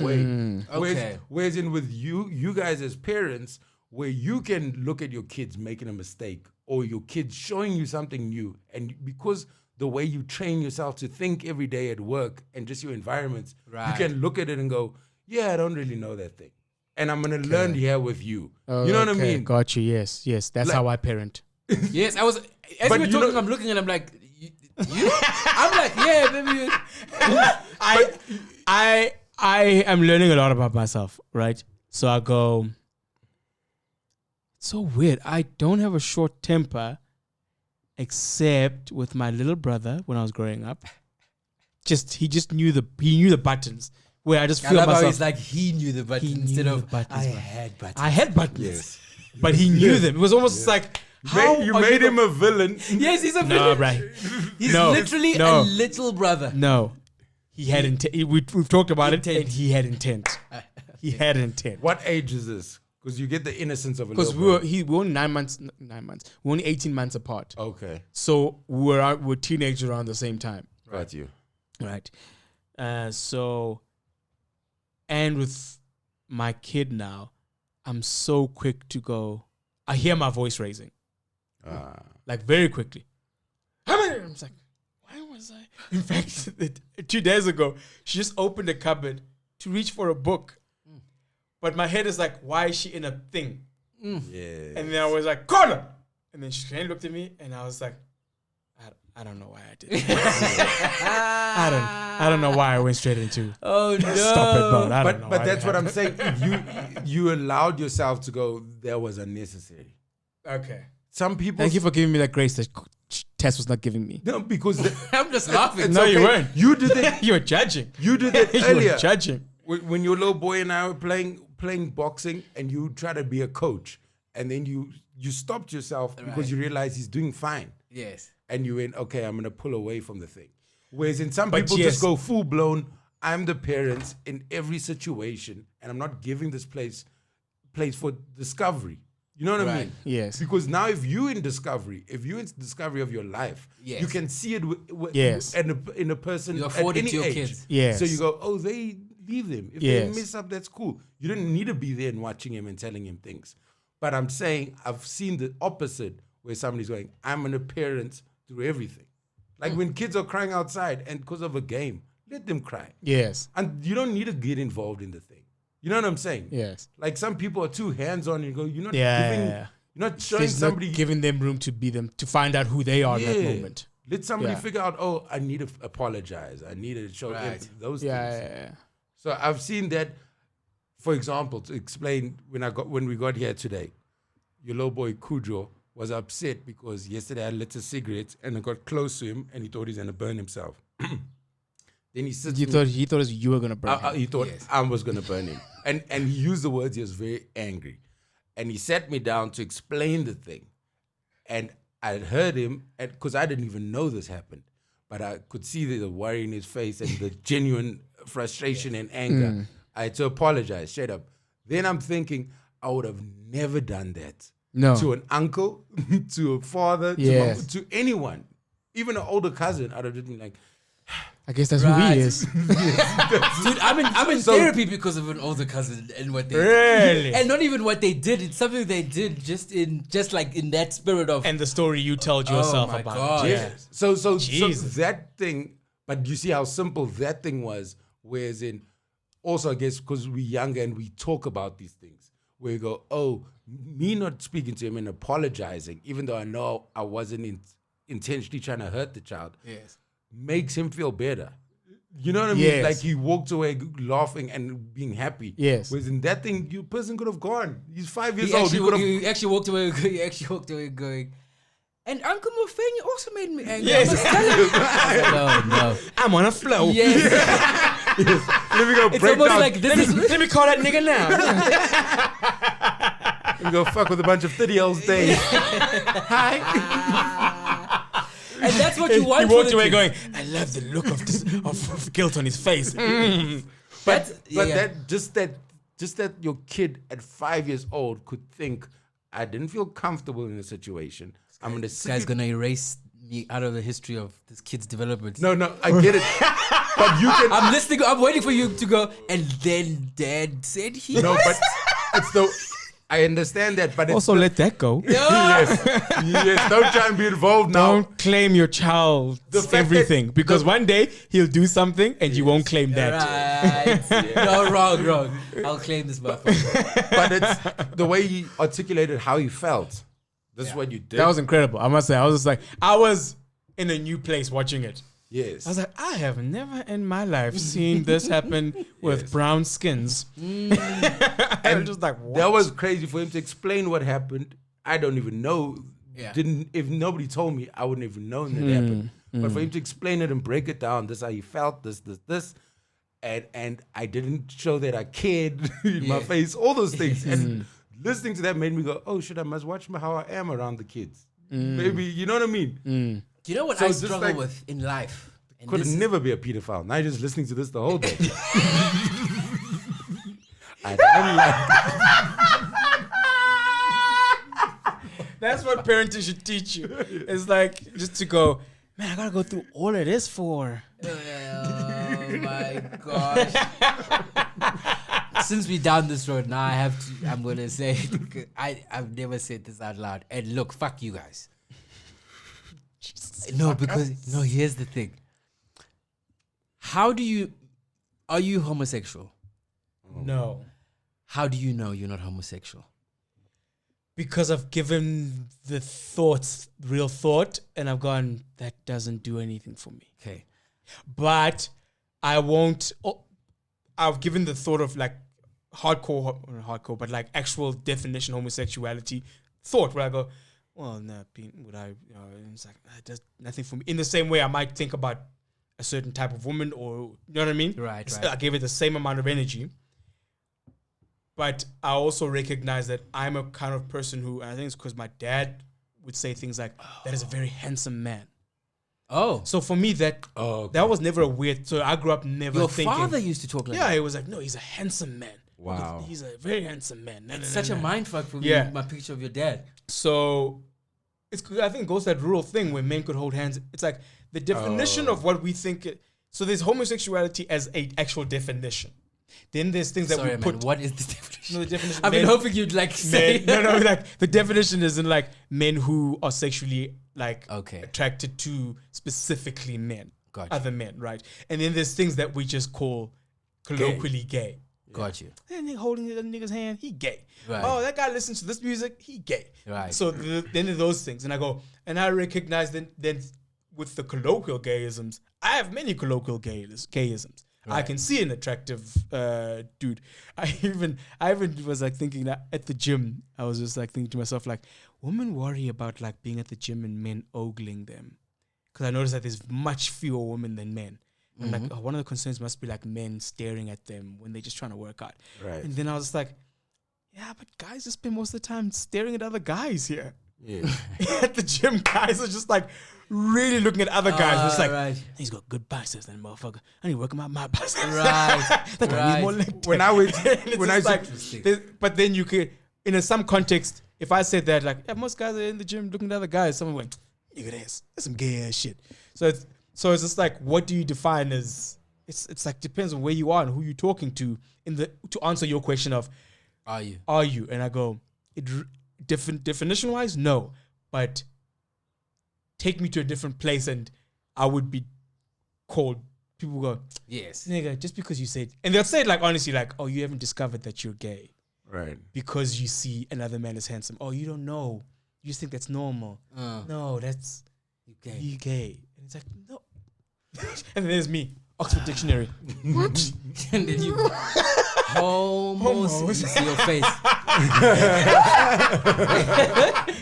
Okay. Whereas in with you guys as parents, where you can look at your kids making a mistake or your kids showing you something new, and because the way you train yourself to think every day at work and just your environments, you can look at it and go, yeah, I don't really know that thing. And I'm going to learn here with you. You know what I mean? Got you. Yes. That's how I parent. Yes, I was. As But you were you talking, know- I'm looking and I'm like, you? I'm like, yeah, baby. I am learning a lot about myself, right? So I go, it's so weird. I don't have a short temper, except with my little brother when I was growing up. He knew the buttons. Where I just I feel love how myself. he's like, he knew the button He knew instead the of buttons, I man. had buttons. I had buttons, Yes. but he knew them. It was almost like how You are made you him a villain. Yes, he's a No, villain. right? He's No. literally No. a little brother. No, he had intent. We've talked about it, Intent. and he had intent. He had intent. What age is this? Because you get the innocence of a Because little we were only 9 months. We're only 18 months apart. Okay, So we're teenagers around the same time, got you. right? And with my kid now, I'm so quick to go. I hear my voice raising, like very quickly. I was like, why was I? In fact, 2 days ago, she just opened a cupboard to reach for a book, but my head is like, why is she in a thing? Yeah. And then I was like, corner. And then she looked at me, and I was like, I don't know why I did. I don't know why I went straight into. Oh no! Stop it, bro. I don't know. But why that's that what I'm happened. saying. You allowed yourself to go. That was unnecessary. Okay. Some people. Thank you for giving me that grace that Tess was not giving me. No, because I'm just laughing. it's No, you okay. weren't. You did it. You were judging. You did it You earlier. were judging. When your little boy and I were playing boxing, and you try to be a coach, and then you stopped yourself because you realized he's doing fine, Yes. and you went, okay, I'm gonna pull away from the thing. Whereas in some But people yes. just go full blown. I'm the parents in every situation, and I'm not giving this place for discovery. You know what I Right. mean? Yes. Because now, if you're in discovery of your life, Yes. you can see it Yes. in a person You at afford it any to your age. kids. Yes. So you go, oh, they leave them. If Yes. they mess up, that's cool. You don't need to be there and watching him and telling him things. But I'm saying I've seen the opposite, where somebody's going, I'm an parent through everything. Like when kids are crying outside and because of a game, let them cry. Yes. And you don't need to get involved in the thing. You know what I'm saying? Yes. Like some people are too hands-on. You go, you're not Yeah. giving, you're not showing There's somebody. not giving them room to be them, to find out who they are in that moment. Let somebody Yeah. figure out, oh, I need to apologize. I need to show Right. empathy, those Yeah, things. yeah. So I've seen that, for example, to explain when we got here today, your little boy Kujo was upset because yesterday I lit a cigarette and I got close to him and he thought he's gonna burn himself. Then he sits. He thought you were gonna burn him. He thought Yes. I was gonna burn him, and he used the words. He was very angry, and he sat me down to explain the thing, and I heard him, because I didn't even know this happened, but I could see the worry in his face and the genuine frustration and anger. I had to apologize, straight up. Then I'm thinking I would have never done that No. to an uncle, to a father, Yes. to anyone, even an older cousin. I'd have just been like, I guess that's who Right. he is. Dude, I'm in therapy because of an older cousin and what they Really? did. And not even what they did. It's something they did just like in that spirit of. And the story you told yourself my about God. it. Yeah. So Jesus. that thing, but you see how simple that thing was. Whereas in, also I guess because we're younger and we talk about these things, where you go, oh, me not speaking to him and apologizing, even though I know I wasn't intentionally trying to hurt the child, Yes. makes him feel better. You know what I mean? Yes. Like he walked away laughing and being happy. Yes. Whereas in that thing, you person could have gone. He's 5 years He old. actually, he actually walked away. He actually walked away going. And Uncle Mufenya also made me angry. Yes. I must tell you. No. I'm on a flow. Yes. Let me go It's break almost down. like this is. Let me call that nigga now. Let me go fuck with a bunch of 30-year-olds day. Hi. And that's what you want. He for walked the away kids. going, I love the look of this of guilt on his face. But Yeah. that your kid at 5 years old could think, I didn't feel comfortable in the situation. I'm gonna This guy's gonna erase me out of the history of this kid's development. No, I get it. But you can I'm listening. I'm waiting for you to go. And then Dad said he. no, but it's the I understand that, but it's Also, let that go. yes, don't try and be involved now. Don't claim your child The fact everything that- because one day he'll do something and you won't claim that. Right. No, wrong. I'll claim this motherfucker. But it's the way he articulated how he felt. This is what you did. That was incredible. I must say, I was just like, I was in a new place watching it. yes. I was like, I have never in my life seen this happen with brown skins. And I'm just like, what? That was crazy for him to explain what happened. I don't even know. Yeah. If nobody told me, I wouldn't even known that happened. But for him to explain it and break it down, this is how he felt, this, and I didn't show that I cared in my face, all those things. And listening to that made me go, oh shit, I must watch how I am around the kids. Maybe, you know what I mean? Do you know what So I just struggle like- with in life? And Could this is- never be a pedophile. Now you're just listening to this the whole day. I don't like That's what parenting should teach you. It's like just to go, man, I gotta go through all of this for. Oh my gosh. Since we down this road, now I'm gonna say it. I've never said this out loud. And look, fuck you guys. No, here's the thing. Are you homosexual? No. How do you know you're not homosexual? Because I've given the real thought, and I've gone, that doesn't do anything for me. Okay. But I won't. I've given the thought of like hardcore, but like actual definition homosexuality thought where I go, well, no, would I? It's like it does nothing for me. In the same way, I might think about a certain type of woman, or you know what I mean? Right. I gave it the same amount of energy. But I also recognize that I'm a kind of person who, and I think it's because my dad would say things like, that is a very handsome man. Oh. So for me, that was never a weird. So I grew up never Your thinking. father used to talk like Yeah, that. he was like, no, he's a handsome man. Wow. He's a very handsome man. It's such a mindfuck for me, Yeah. my picture of your dad. So I think it goes to that rural thing where men could hold hands. It's like the definition of what we think. So there's homosexuality as a actual definition. Then there's things that Sorry, we man, put. what is the definition? No, the definition. I've been men- hoping you'd like say. no, like the definition isn't like men who are sexually like Okay. attracted to specifically men, Gotcha. other men, right? And then there's things that we just call colloquially gay. Got you. That nigga holding the nigga's hand, he gay. Right. Oh, that guy listens to this music, he gay. Right. So then there are those things, and I go, and I recognize then with the colloquial gayisms, I have many colloquial gayisms. I can see an attractive dude. I even was like thinking that at the gym, I was just like thinking to myself like, women worry about like being at the gym and men ogling them, because I noticed that there's much fewer women than men. And like one of the concerns must be like men staring at them when they're just trying to work out. Right. And then I was just like, yeah, but guys just spend most of the time staring at other guys here. Yeah. At the gym, guys are just like really looking at other guys. It's like, right. he's got good biceps, that motherfucker. I need to work him out my biceps. Right. That guy needs more leg When day. I was It's when I just like, Interesting. but then you could, in some context, if I said that, like, yeah, most guys are in the gym looking at other guys, someone went, nigga, that's some gay ass shit. So So it's just like, what do you define as? It's like depends on where you are and who you're talking to to answer your question of, Are you? And I go, definition wise, no, but take me to a different place and I would be called. People go, Yes. nigga, just because you said, and they'll say it like honestly, like, oh, you haven't discovered that you're gay, Right. because you see another man as handsome. Oh, you don't know. You just think that's normal. No, that's you gay. And it's like, no. And then there's me, Oxford Dictionary. And then you homo. You see your face.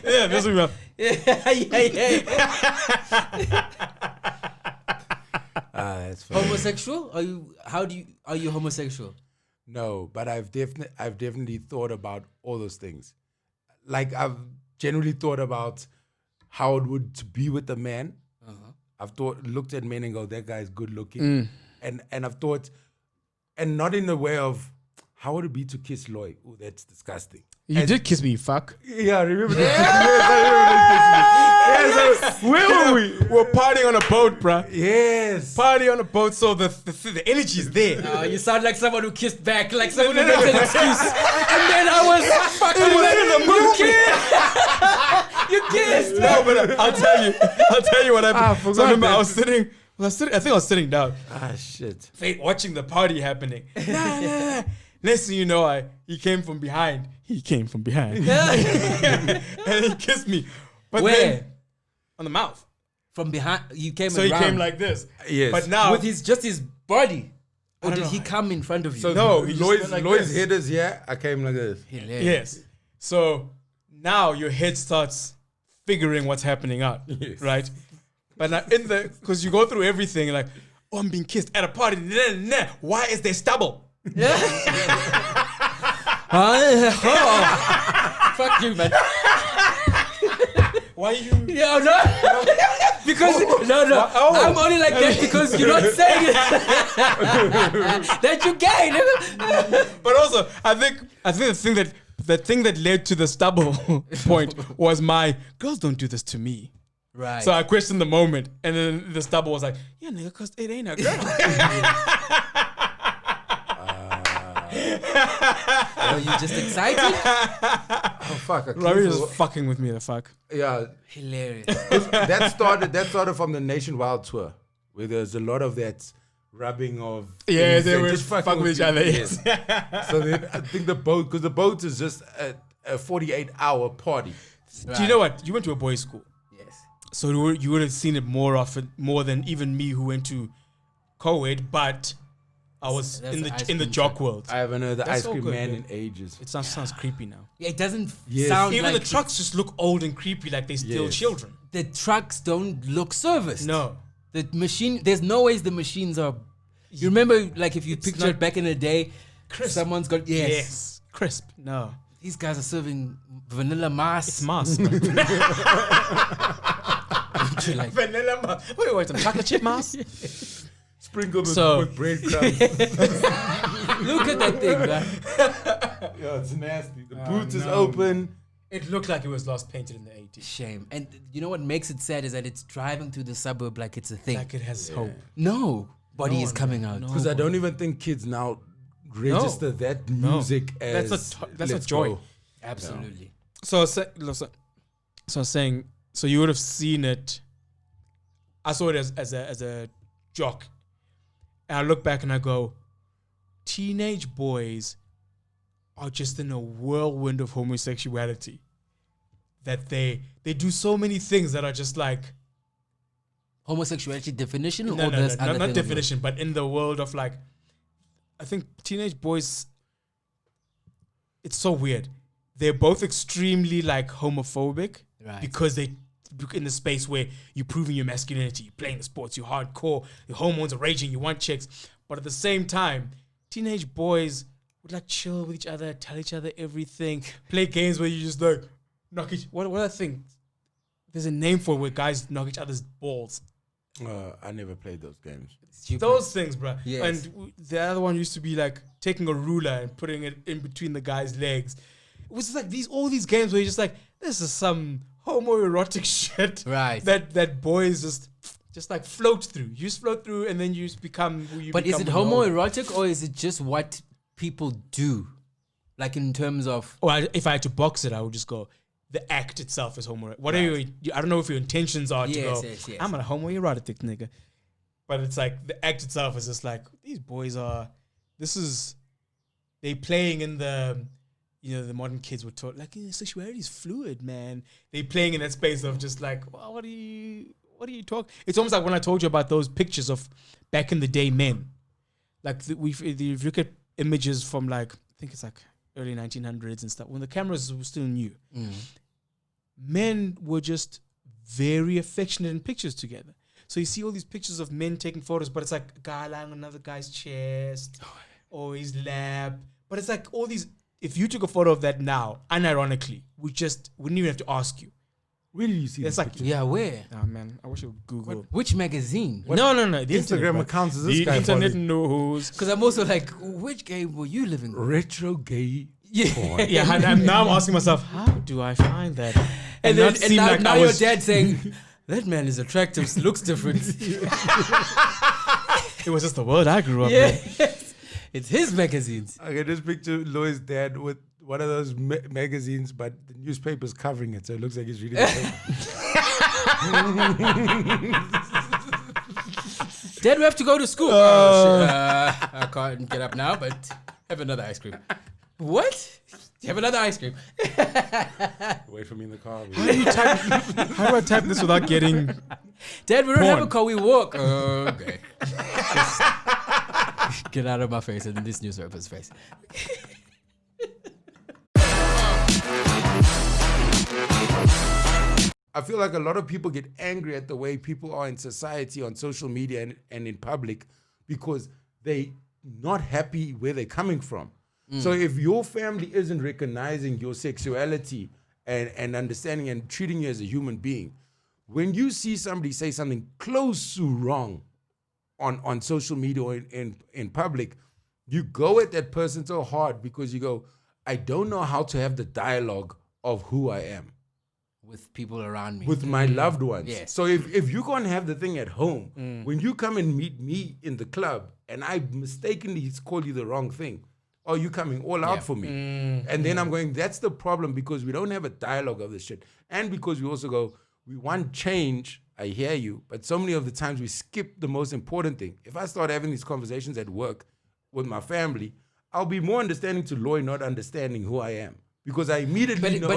Yeah, that's what we have. That's funny. Homosexual? Are you homosexual? No, but I've definitely thought about all those things. Like I've generally thought about how it would to be with a man. I've looked at men and go, that guy's good looking. And I've thought, and not in the way of, how would it be to kiss Loy? Oh, that's disgusting. You did kiss me, fuck. Yeah, I remember that. Yes, I remember that kiss me. Where were we? We're partying on a boat, bruh. Yes. Party on a boat, so the energy is there. You sound like someone who kissed back, like someone who makes an excuse. And then I was fucking You kissed. No, but I'll tell you what happened. So I remember I think I was sitting down. Shit. Watching the party happening. Nah. Next thing you know, he came from behind. And he kissed me. But Where? then, on the mouth. From behind, you came So around. he came like this. Yes. But now, with just his body. Or don't did know. he come in front of you? So No, he just Loy's went like this. head is here. I came like this. Hilarious. yes. So now your head starts figuring what's happening out, Yes. right? But now because you go through everything, like, oh, I'm being kissed at a party. Why is there stubble? Fuck you, man. Why you? Yeah, no. Because no. I'm only like that because you're not saying it. That you gay, nigga. But also, I think the thing that led to the stubble point was my girls don't do this to me. Right. So I questioned the moment, and then the stubble was like, yeah, nigga, cause it ain't a girl. Are you just excited? Oh fuck! Robby was fucking with me. The fuck. Yeah, Hilarious. that started from the Nationwide tour, where there's a lot of that rubbing of. Yeah, things they and were just fucking with each other. Yes. So then I think the boat is just a 48-hour party. Do you know what? You went to a boys' school, Yes. so you would have seen it more than even me who went to co-ed, but I was That's in the ice the cream jock truck. world. I haven't heard the That's ice so cream good, man man. in ages. It sounds creepy now. Yeah, it doesn't Yes. sound Even like the trucks just look old and creepy, like they steal Yes. children. the trucks don't look serviced. No. The machine, there's no ways the machines are. You remember, like, if you picture it back in the day, someone's got, yes. Crisp. No. These guys are serving vanilla mass. It's mass. Like, Vanilla mass. Wait, some chocolate chip mass? Sprinkled So- with breadcrumbs. look at that thing, man. Yeah, it's nasty. The boot is open. It looked like it was last painted in the 80s. Shame. And you know what makes it sad is that it's driving through the suburb like it's a thing. Like it has hope. No body is coming out. no. Because I don't even think kids now register that music as. That's a let's joy. go. Absolutely. So I was saying, so you would have seen it. I saw it as a jock. And I look back and I go, teenage boys are just in a whirlwind of homosexuality. That they do so many things that are just like Homosexuality definition or no, this other not thing definition, but in the world of like, I think teenage boys, it's so weird. They're both extremely like homophobic, Right. because they in the space where you're proving your masculinity, you're playing the sports, you're hardcore, your hormones are raging, you want chicks, but at the same time, teenage boys would like chill with each other, tell each other everything, play games where you just like knock each. What I think? There's a name for it where guys knock each other's balls. I never played those games. Stupid. Those things, bruh. Yes. And the other one used to be like taking a ruler and putting it in between the guy's legs. It was just like all these games where you're just like, this is some homoerotic shit. Right. That boys just like float through. You just float through, and then you just become who you But is become it when you're older. homoerotic or is it just what people do? Like in terms of Or if I had to box it, I would just go, the act itself is homoerotic. What are I don't know if your intentions are to go, yes. I'm a homoerotic nigga. But it's like, the act itself is just like, these boys are, they playing in the, the modern kids were taught, like, sexuality is fluid, man. They playing in that space of just like, well, what are you talking? It's almost like when I told you about those pictures of back in the day men. Like, if you look at images from like, I think it's like early 1900s and stuff, when the cameras were still new, men were just very affectionate in pictures together. So you see all these pictures of men taking photos, but it's like a guy lying on another guy's chest or his lap. But it's like all these, if you took a photo of that now, unironically, we just wouldn't even have to ask you. Where did you see It's this like, picture? yeah, where? Oh man, I wish I would Google. Which magazine? No. The Instagram internet, accounts is bro. this The guy internet following? knows. Because I'm also like, which game were you living in? Retro gay Yeah. porn. Yeah, and now I'm asking myself, how do I find that? And not then seem now, like now I your was- dad saying, that man is attractive, looks different. It was just the world I grew up in. Yes. It's his magazines. Okay, this picture, Lois' dad with one of those magazines, but the newspaper's covering it, so it looks like he's reading the paper. Dad, we have to go to school. Oh, shit. I can't get up now, but have another ice cream. What? Have another ice cream. Wait for me in the car. How do I type this without getting... Dad, we don't have a Porn. car, we walk. Okay. Just get out of my face and in this newspaper's face. I feel like a lot of people get angry at the way people are in society, on social media and in public, because they not happy where they're coming from. So if your family isn't recognizing your sexuality and understanding and treating you as a human being, when you see somebody say something close to wrong on social media or in public, you go at that person so hard because you go, I don't know how to have the dialogue of who I am With people around me. with my loved ones. Yes. So if you can't have the thing at home, when you come and meet me in the club and I mistakenly call you the wrong thing, or you coming all out for me. And then I'm going, that's the problem, because we don't have a dialogue of this shit. And because we also go, we want change, I hear you, but so many of the times we skip the most important thing. If I start having these conversations at work with my family, I'll be more understanding to Loy not understanding who I am. Because I immediately know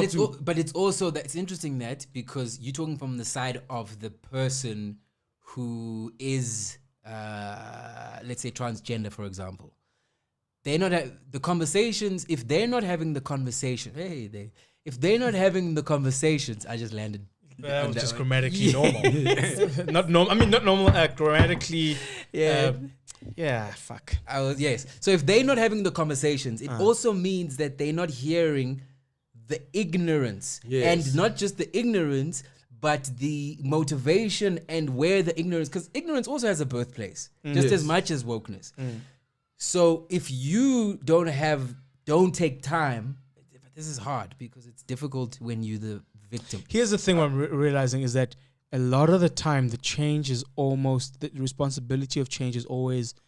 but it's also that it's interesting that because you're talking from the side of the person who is, let's say, transgender, for example. They're not the conversations. If they're not having the conversation, if they're not having the conversations, I just landed. That on was that just one. grammatically normal. Not normal. I mean, not normal. Grammatically. Yeah. Yeah. Fuck. Yes. So if they're not having the conversations, it also means that they're not hearing the ignorance, Yes. and not just the ignorance, but the motivation and where the ignorance, because ignorance also has a birthplace, just as much as wokeness. So if you don't take time, this is hard because it's difficult when you're the victim. Here's the thing I'm realizing is that a lot of the time the responsibility of change is almost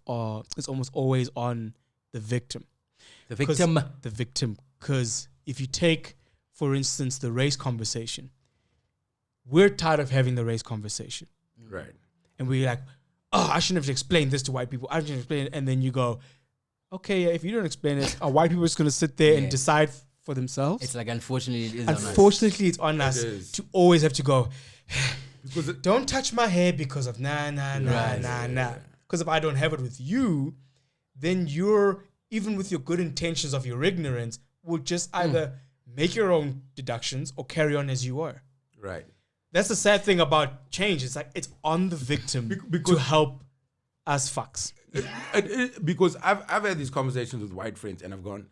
always on the victim. The victim. The victim. Because if you take, for instance, the race conversation, we're tired of having the race conversation. Right. And we're like, oh, I shouldn't have explained this to white people. I shouldn't explain it. And then you go, okay, if you don't explain it, are white people just going to sit there and decide for themselves? It's like, unfortunately, it is on us. Unfortunately, it's on us is. to always have to go, Because don't touch my hair because of nah. Because if I don't have it with you, then you're, even with your good intentions of your ignorance, will just either make your own deductions or carry on as you are. right. That's the sad thing about change. It's like it's on the victim to help us fucks. Because I've had these conversations with white friends and I've gone,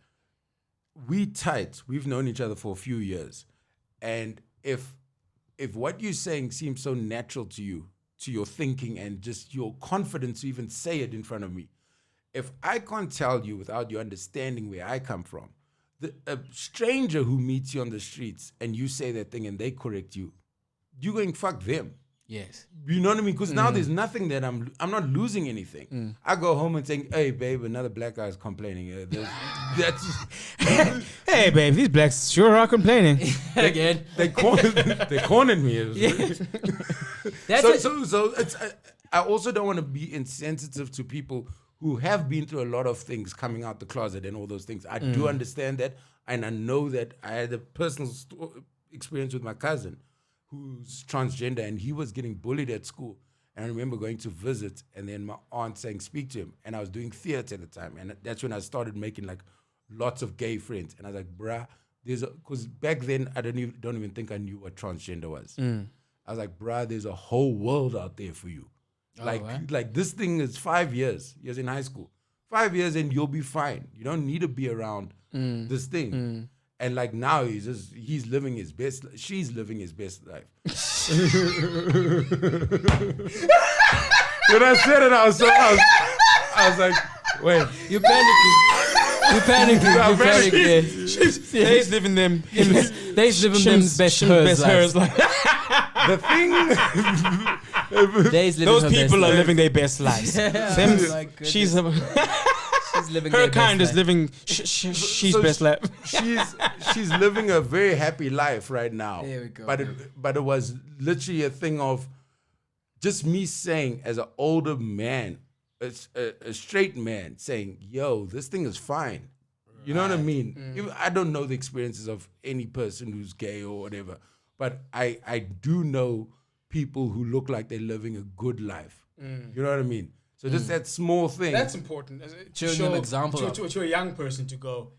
we've known each other for a few years. And if what you're saying seems so natural to you, to your thinking and just your confidence to even say it in front of me, if I can't tell you without you understanding where I come from, a stranger who meets you on the streets and you say that thing and they correct you, you're going, fuck them. Yes. You know what I mean? Because now there's nothing that I'm not losing anything. I go home and think, hey, babe, another black guy's complaining. That's Hey, babe, these blacks sure are complaining. Again. they cornered me. That's So it's. I also don't want to be insensitive to people who have been through a lot of things coming out the closet and all those things. I do understand that, and I know that I had a personal experience with my cousin who's transgender, and he was getting bullied at school. And I remember going to visit, and then my aunt saying, speak to him. And I was doing theater at the time, and that's when I started making like lots of gay friends. And I was like, bruh, because back then I don't even think I knew what transgender was. I was like, bruh, there's a whole world out there for you. Like this thing is 5 years. He was in high school. 5 years and you'll be fine. You don't need to be around this thing. And like now he's living his best. She's living his best life. When I said it, I was like, wait, You're panicking. You're panicking. They's living them. They's living them best hers life. the thing. Those people are living their best lives. Them, she's living her their kind best is life. living. She's So best life. she's living a very happy life right now. There we go. But it was literally a thing of just me saying, as an older man, a straight man, saying, "Yo, this thing is fine." You know what I mean? I don't know the experiences of any person who's gay or whatever, but I do know people who look like they're living a good life. You know what I mean? So just that small thing. That's important. Showing them example to a young person to go,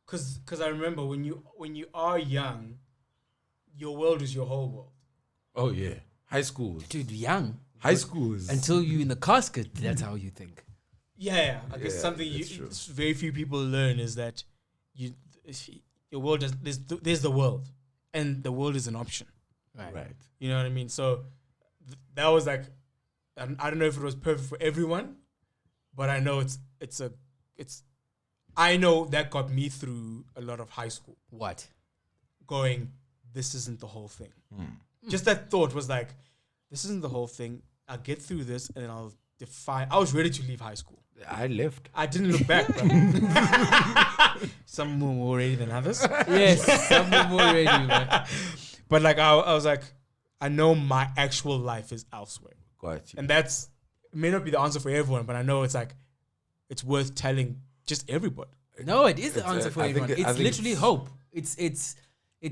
because I remember when you are young, your world is your whole world. Oh yeah, high school. Dude, young. High school is Until you in the casket, that's how you think. Yeah. I guess something very few people learn is that your world there's the world, and the world is an option. right. You know what I mean? So that was like, I don't know if it was perfect for everyone, but I know I know that got me through a lot of high school. What? Going, this isn't the whole thing. Just that thought was like, this isn't the whole thing. I'll get through this and then I'll define. I was ready to leave high school. I left. I didn't look back. Some more ready than others. Yes, some more ready, man. But like I was like, I know my actual life is elsewhere. Got you. And it may not be the answer for everyone, but I know it's like, it's worth telling just everybody. No, it is the answer for everyone. It's literally hope. It's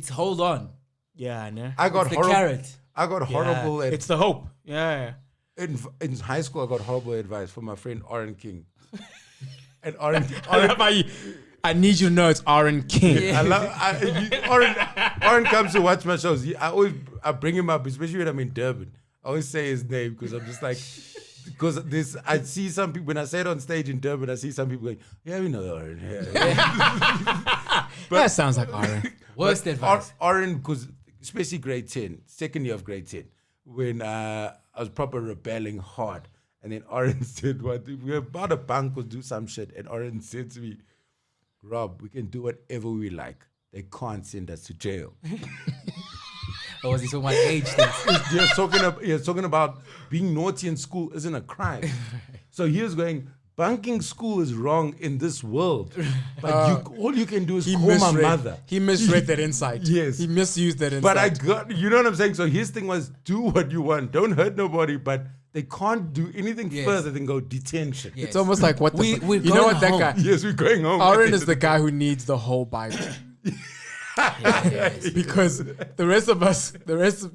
hold on. Yeah, I know. I got It's the horrible. carrot. I got horrible. It's the hope. Yeah. In high school, I got horrible advice from my friend Oren King. And Oren, I need you to know it's Aaron King. Oren comes to watch my shows. I bring him up, especially when I'm in Durban. I always say his name because I'm just like, because I see some people when I say it on stage in Durban. I see some people going, "Yeah, we know Oren." Yeah. That sounds like Aaron. Worst advice. Oren, because especially grade 10, second year of grade 10, when I was proper rebelling hard. And then Oren said, "What? We're about to bunk or do some shit." And Oren said to me, "Rob, we can do whatever we like. They can't send us to jail." Or was he talking about age things? He was talking about being naughty in school isn't a crime. So he was going, bunking school is wrong in this world. But all you can do is call my mother. He misread that insight. Yes. He misused that insight. But you know what I'm saying? So his thing was, do what you want. Don't hurt nobody, but they can't do anything further than go detention. Yes. It's almost like what we're you know what that home. guy. Yes, we're going home. Aaron is the guy who needs the whole Bible. Because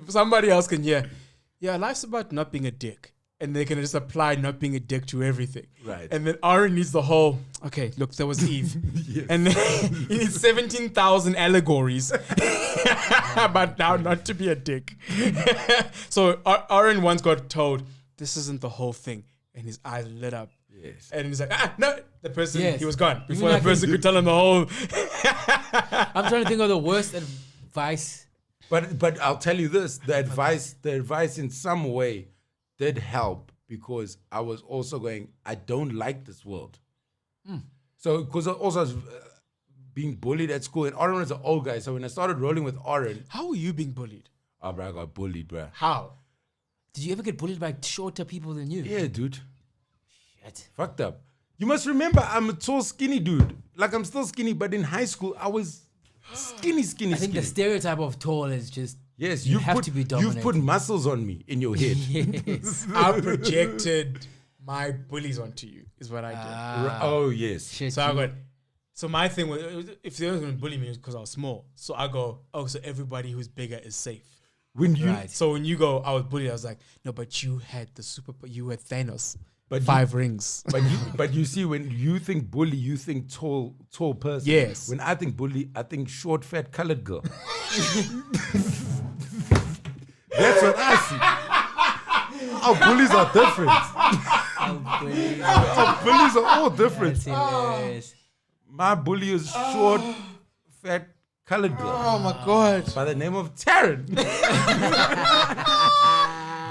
somebody else can life's about not being a dick, and they can just apply not being a dick to everything. Right. And then Aaron needs the whole. Okay, look, there was Eve, and then he needs 17,000 allegories about now not to be a dick. So Aaron once got told, "This isn't the whole thing," and his eyes lit up. Yes. And he's like, no, the person, he was gone before Even the person could tell him the whole. I'm trying to think of the worst advice. But I'll tell you this: the advice in some way did help, because I was also going, I don't like this world. So because also I was being bullied at school, and Oren was an old guy. So when I started rolling with Oren, How were you being bullied? oh bro, I got bullied, bro. How? Did you ever get bullied by shorter people than you? Yeah, dude. Shit. Fucked up. You must remember, I'm a tall, skinny dude. Like, I'm still skinny, but in high school, I was skinny. I think the stereotype of tall is just Yes, you have to be dominant. You've put muscles on me in your head. Yes. I projected my bullies onto you, is what I did. Oh, yes. Shit, So I got. So my thing was, if they were going to bully me, it was because I was small. So I go, oh, so everybody who's bigger is safe. When you, Right. So when you go, I was bullied. I was like, no, but you had you had Thanos. But 5 rings. but you see, when you think bully, you think tall person. Yes. When I think bully, I think short, fat, colored girl. That's what I see. Our bullies are different. Our bullies are all different. That's hilarious. My bully is short, fat, colored girl. Oh my God. By the name of Taryn.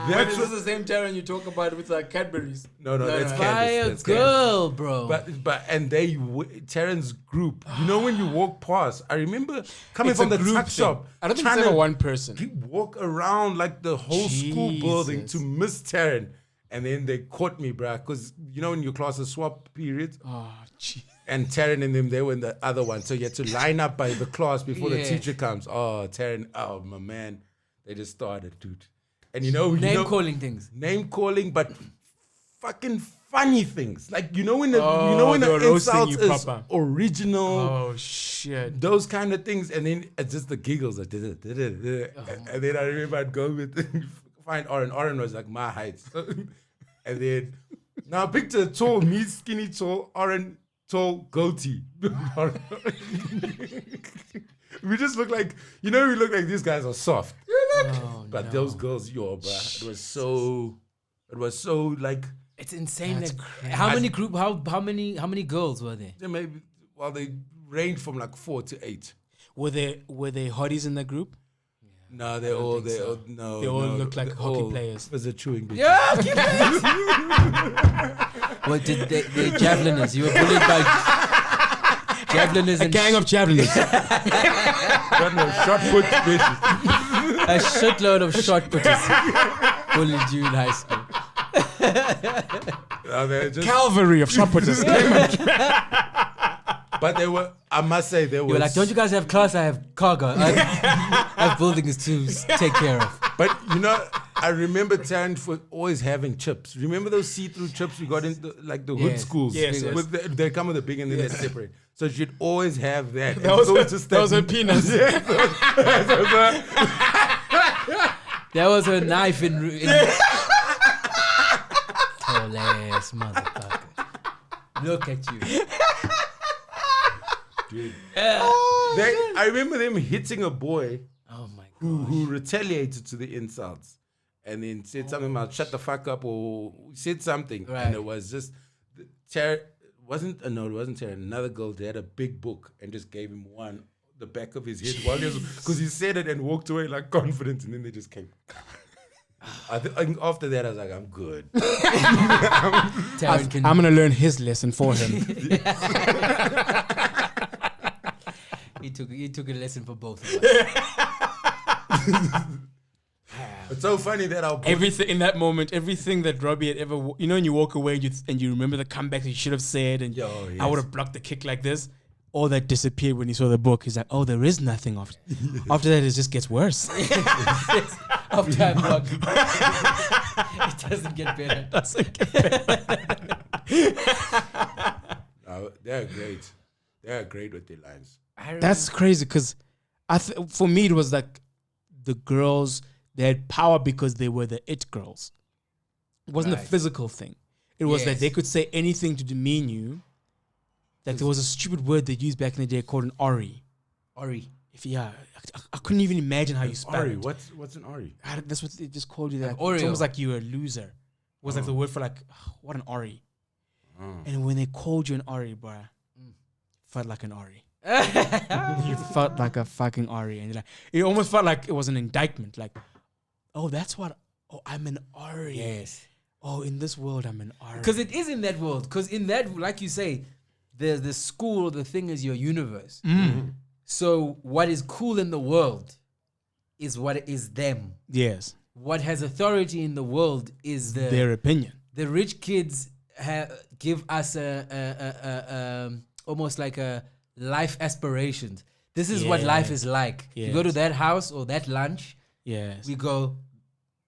Wait, is this the same Taryn you talk about with Cadbury's? No, that's By Candace. a That's girl, bro. But and they Taryn's group. You know when you walk past, I remember coming It's from a the group tuck thing. shop. I don't think trying it's ever to one person. Walk around like the whole school building Jesus. to miss Taryn, and then they caught me, bruh. Because you know when your classes swap periods, Oh, gee. and Taryn and them, they were in the other one, so you had to line up by the class before Yes. the teacher comes. Oh, Taryn, oh my man, they just started, dude. And Name calling things. name calling, but fucking funny things. Like you know when the they were roasting insult you is proper. original, Oh, shit. those kind of things, and then it's just the giggles. Like, and then I remember I'd go with find Oren. Oren was like my height, and then now picture tall, me skinny, tall, Oren tall, goatee. We just look like we look like these guys are soft. Oh, But no. those girls, bruh, it was so like It's insane. That's Like, crazy. how many girls were there? they range from like 4 to 8. Were they hotties in the group? No, they all think so. no. They all no, look like they hockey all players. Was a chewing bitch. Yeah. What did they javeliners? You were bullied by javeliners and Gang of javeliners. Shot put bitches. a shitload of shot putters bullied you in high school. No, they're just, Cavalry of shot putters. but they were. I must say they You were were like, don't you guys have class? I have cargo. I have buildings to take care of. But I remember Taryn for always having chips. Remember those see-through chips we got in the hood Yes. schools? Yes, yes. With they come with a big and then they separate. So she'd always have that. That was her her penis. There was a knife in tall ass motherfucker. Look at you. Dude. I remember them hitting a boy Oh my god. who retaliated to the insults and then said something about shut the fuck up or said something. Right. And it was just it wasn't Taryn. Another girl, they had a big book and just gave him the back of his head while he was, because he said it and walked away like confident, and then they just came. I think after that I was like, I'm good. Taryn can I'm gonna learn his lesson for him. he took a lesson for both of us. It's so funny that our Everything in that moment, everything that Robby had ever, when you walk away and you remember the comeback that you should have said, and Yo, yes. I would have blocked the kick like this. All that disappeared when he saw the book. He's like, oh, there is nothing after. After that, it just gets worse. After I block, it doesn't get better. they're great. They're great with their lines. That's crazy because for me, it was like the girls, they had power because they were the it girls. It wasn't a Right. physical thing. It was that Yes. they could say anything to demean you. Like there was a stupid word they used back in the day called an Ori. Ori. I couldn't even imagine how you spell Ori, it. what's an Ori? That's what they just called you. That Oreo. it's almost like you were a loser. It was like the word for like, what an Ori. And when they called you an Ori, bruh, felt like an Ori. You felt like a fucking Ori, and it almost felt like it was an indictment. Like, oh, that's what. Oh, I'm an Ori. Yes. Oh, in this world, I'm an Ori. Because it is in that world. Because in that, like you say, the school, the thing is your universe. So what is cool in the world is what is them. Yes. what has authority in the world is Their opinion. the rich kids give us almost like a life aspirations. This is what life is like. Yes. You go to that house or that lunch, Yes. we go,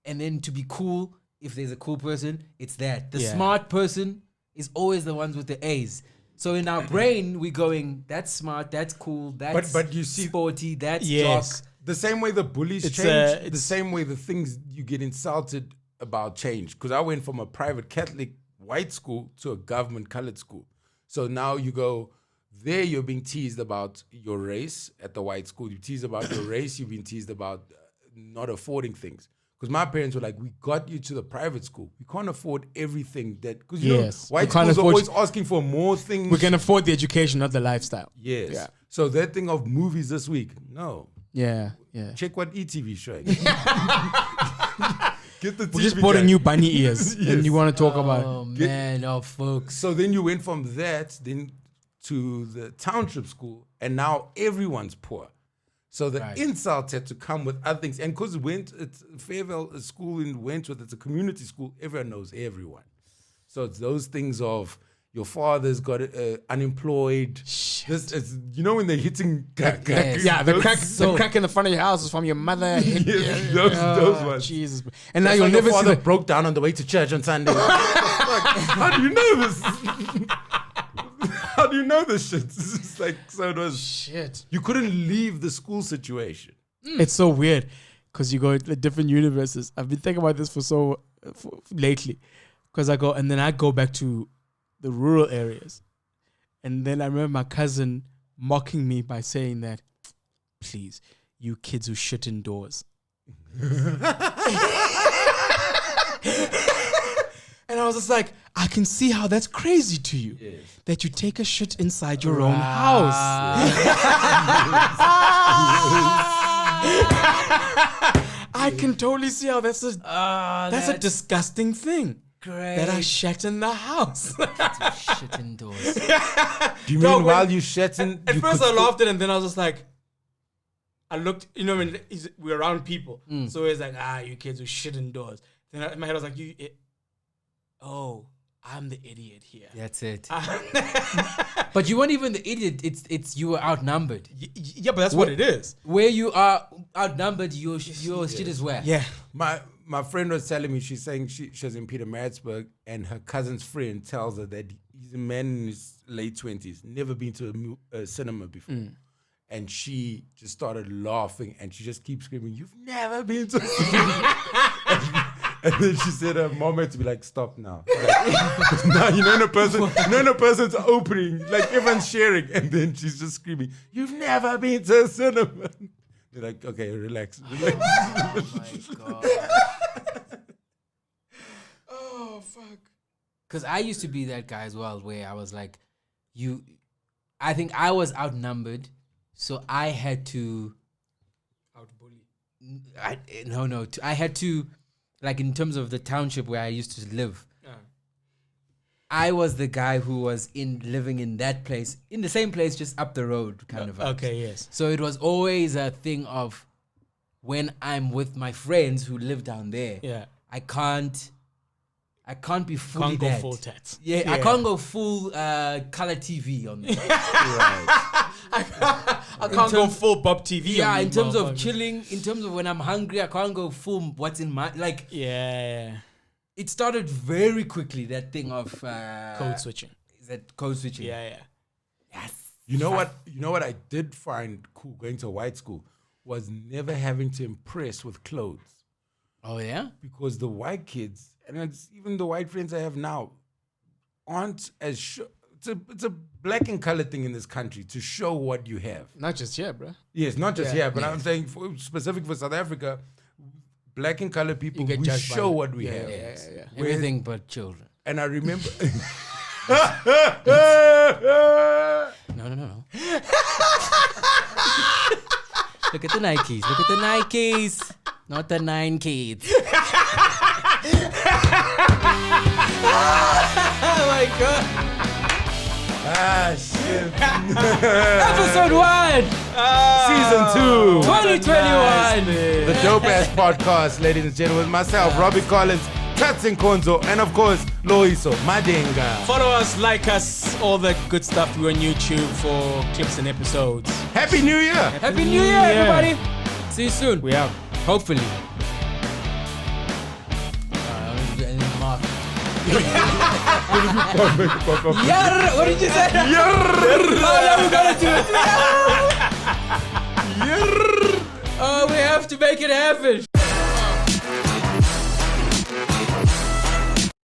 and then to be cool, if there's a cool person, it's that. The Yeah. smart person is always the ones with the A's. So in our brain, we're going, that's smart, that's cool, that's But you see- sporty, that's Yes. jock. The same way the bullies It's, change, the same way the things you get insulted about change. Because I went from a private Catholic white school to a government colored school. So now you go, there you're being teased about your race at the white school. You teased about your race, you've been teased about not affording things. Because my parents were like, we got you to the private school. We can't afford everything that, because you know, white We can't schools are afford- always asking for more things. We can afford the education, not the lifestyle. Yes. Yeah. So that thing of movies this week, no. Yeah. Yeah. Check what ETV is showing. Get the We just TV bought a guy. new bunny ears, Yes. and you want to talk about Oh man, folks. So then you went from that then to the township school, and now everyone's poor. So the Right. insults had to come with other things. And because it's Fairvale, a school in Wentworth, it's a community school, everyone knows everyone. So it's those things of your father's got unemployed. This is, you know, when they're hitting. Yes. yeah, the crack, So- the crack in the front of your house is from your mother. Yes, those ones. Jesus, and now That's you'll why your never see father the. broke down on the way to church on Sunday. How do you know this? How do you know this shit? It's just like, so it was. Shit. You couldn't leave the school situation. It's so weird because you go to different universes. I've been thinking about this for lately because I go back to the rural areas, and then I remember my cousin mocking me by saying that, please, you kids who shit indoors. And I was just like, I can see how that's crazy to you. Yes. That you take a shit inside your own house. I can totally see how that's a disgusting thing. Great. That I shat in the house. Shit indoors. Do you No, mean when- while you shatting? At you first could I still- laughed at it, and then I was just like, I looked, you know, when we're around people. So it's like, you kids who shit indoors. Then in my head I was like, I'm the idiot here. That's it. But you weren't even the idiot. It's you were outnumbered. Yeah, but that's what it is. Where you are outnumbered, your shit is where. Yeah. My friend was telling me, she's saying she was in Peter Maritzburg, and her cousin's friend tells her that he's a man in his late 20s, never been to a cinema before. And she just started laughing, and she just keeps screaming, "You've never been to a cinema." And then she said her mom had to be like, "Stop now." Like, now you know a person's opening, like everyone's sharing, and then she's just screaming, "You've never been to a cinema." They're like, "Okay, relax." Oh my god. Oh, fuck. Because I used to be that guy as well, where I was like, I think I was outnumbered, so I had to. Outbully. I had to, like in terms of the township where I used to live. I was the guy who was living in that place, in the same place, just up the road, kind of. Okay, yes. So it was always a thing of when I'm with my friends who live down there. Yeah. I can't be fully Can't go that. full tats. Yeah, I can't go full color TV on there. I can't go full Bob TV. Yeah, on in these terms of motherfuckers. chilling, in terms of when I'm hungry, I can't go full what's in my, like, Yeah. it started very quickly, that thing of Code switching. Is that code switching? Yeah. Yes. You know what I did find cool going to a white school was never having to impress with clothes. Oh yeah? Because the white kids, and it's even the white friends I have now, aren't as it's a black and colored thing in this country to show what you have. Not just here, bro. Yes, not just Yeah. here, but I'm saying specific for South Africa, black and colored people, You get we judged by show it. what we Yeah, have. yeah. Everything but children. And I remember No. Look at the Nikes. Not the 9 kids. Oh my god. Shit. Episode 1, Season 2. 2021. The Dope Ass Podcast, ladies and gentlemen. Myself, Robby Collins, Tatsin Konzo, and of course, Loyiso, Madenga. Follow us, like us, all that good stuff. We're on YouTube for clips and episodes. Happy New Year! Happy New Year, everybody. See you soon. We out. Hopefully. Yarr, what did you say? Yarr! Oh, no, we gotta do it. Oh, we have to make it happen.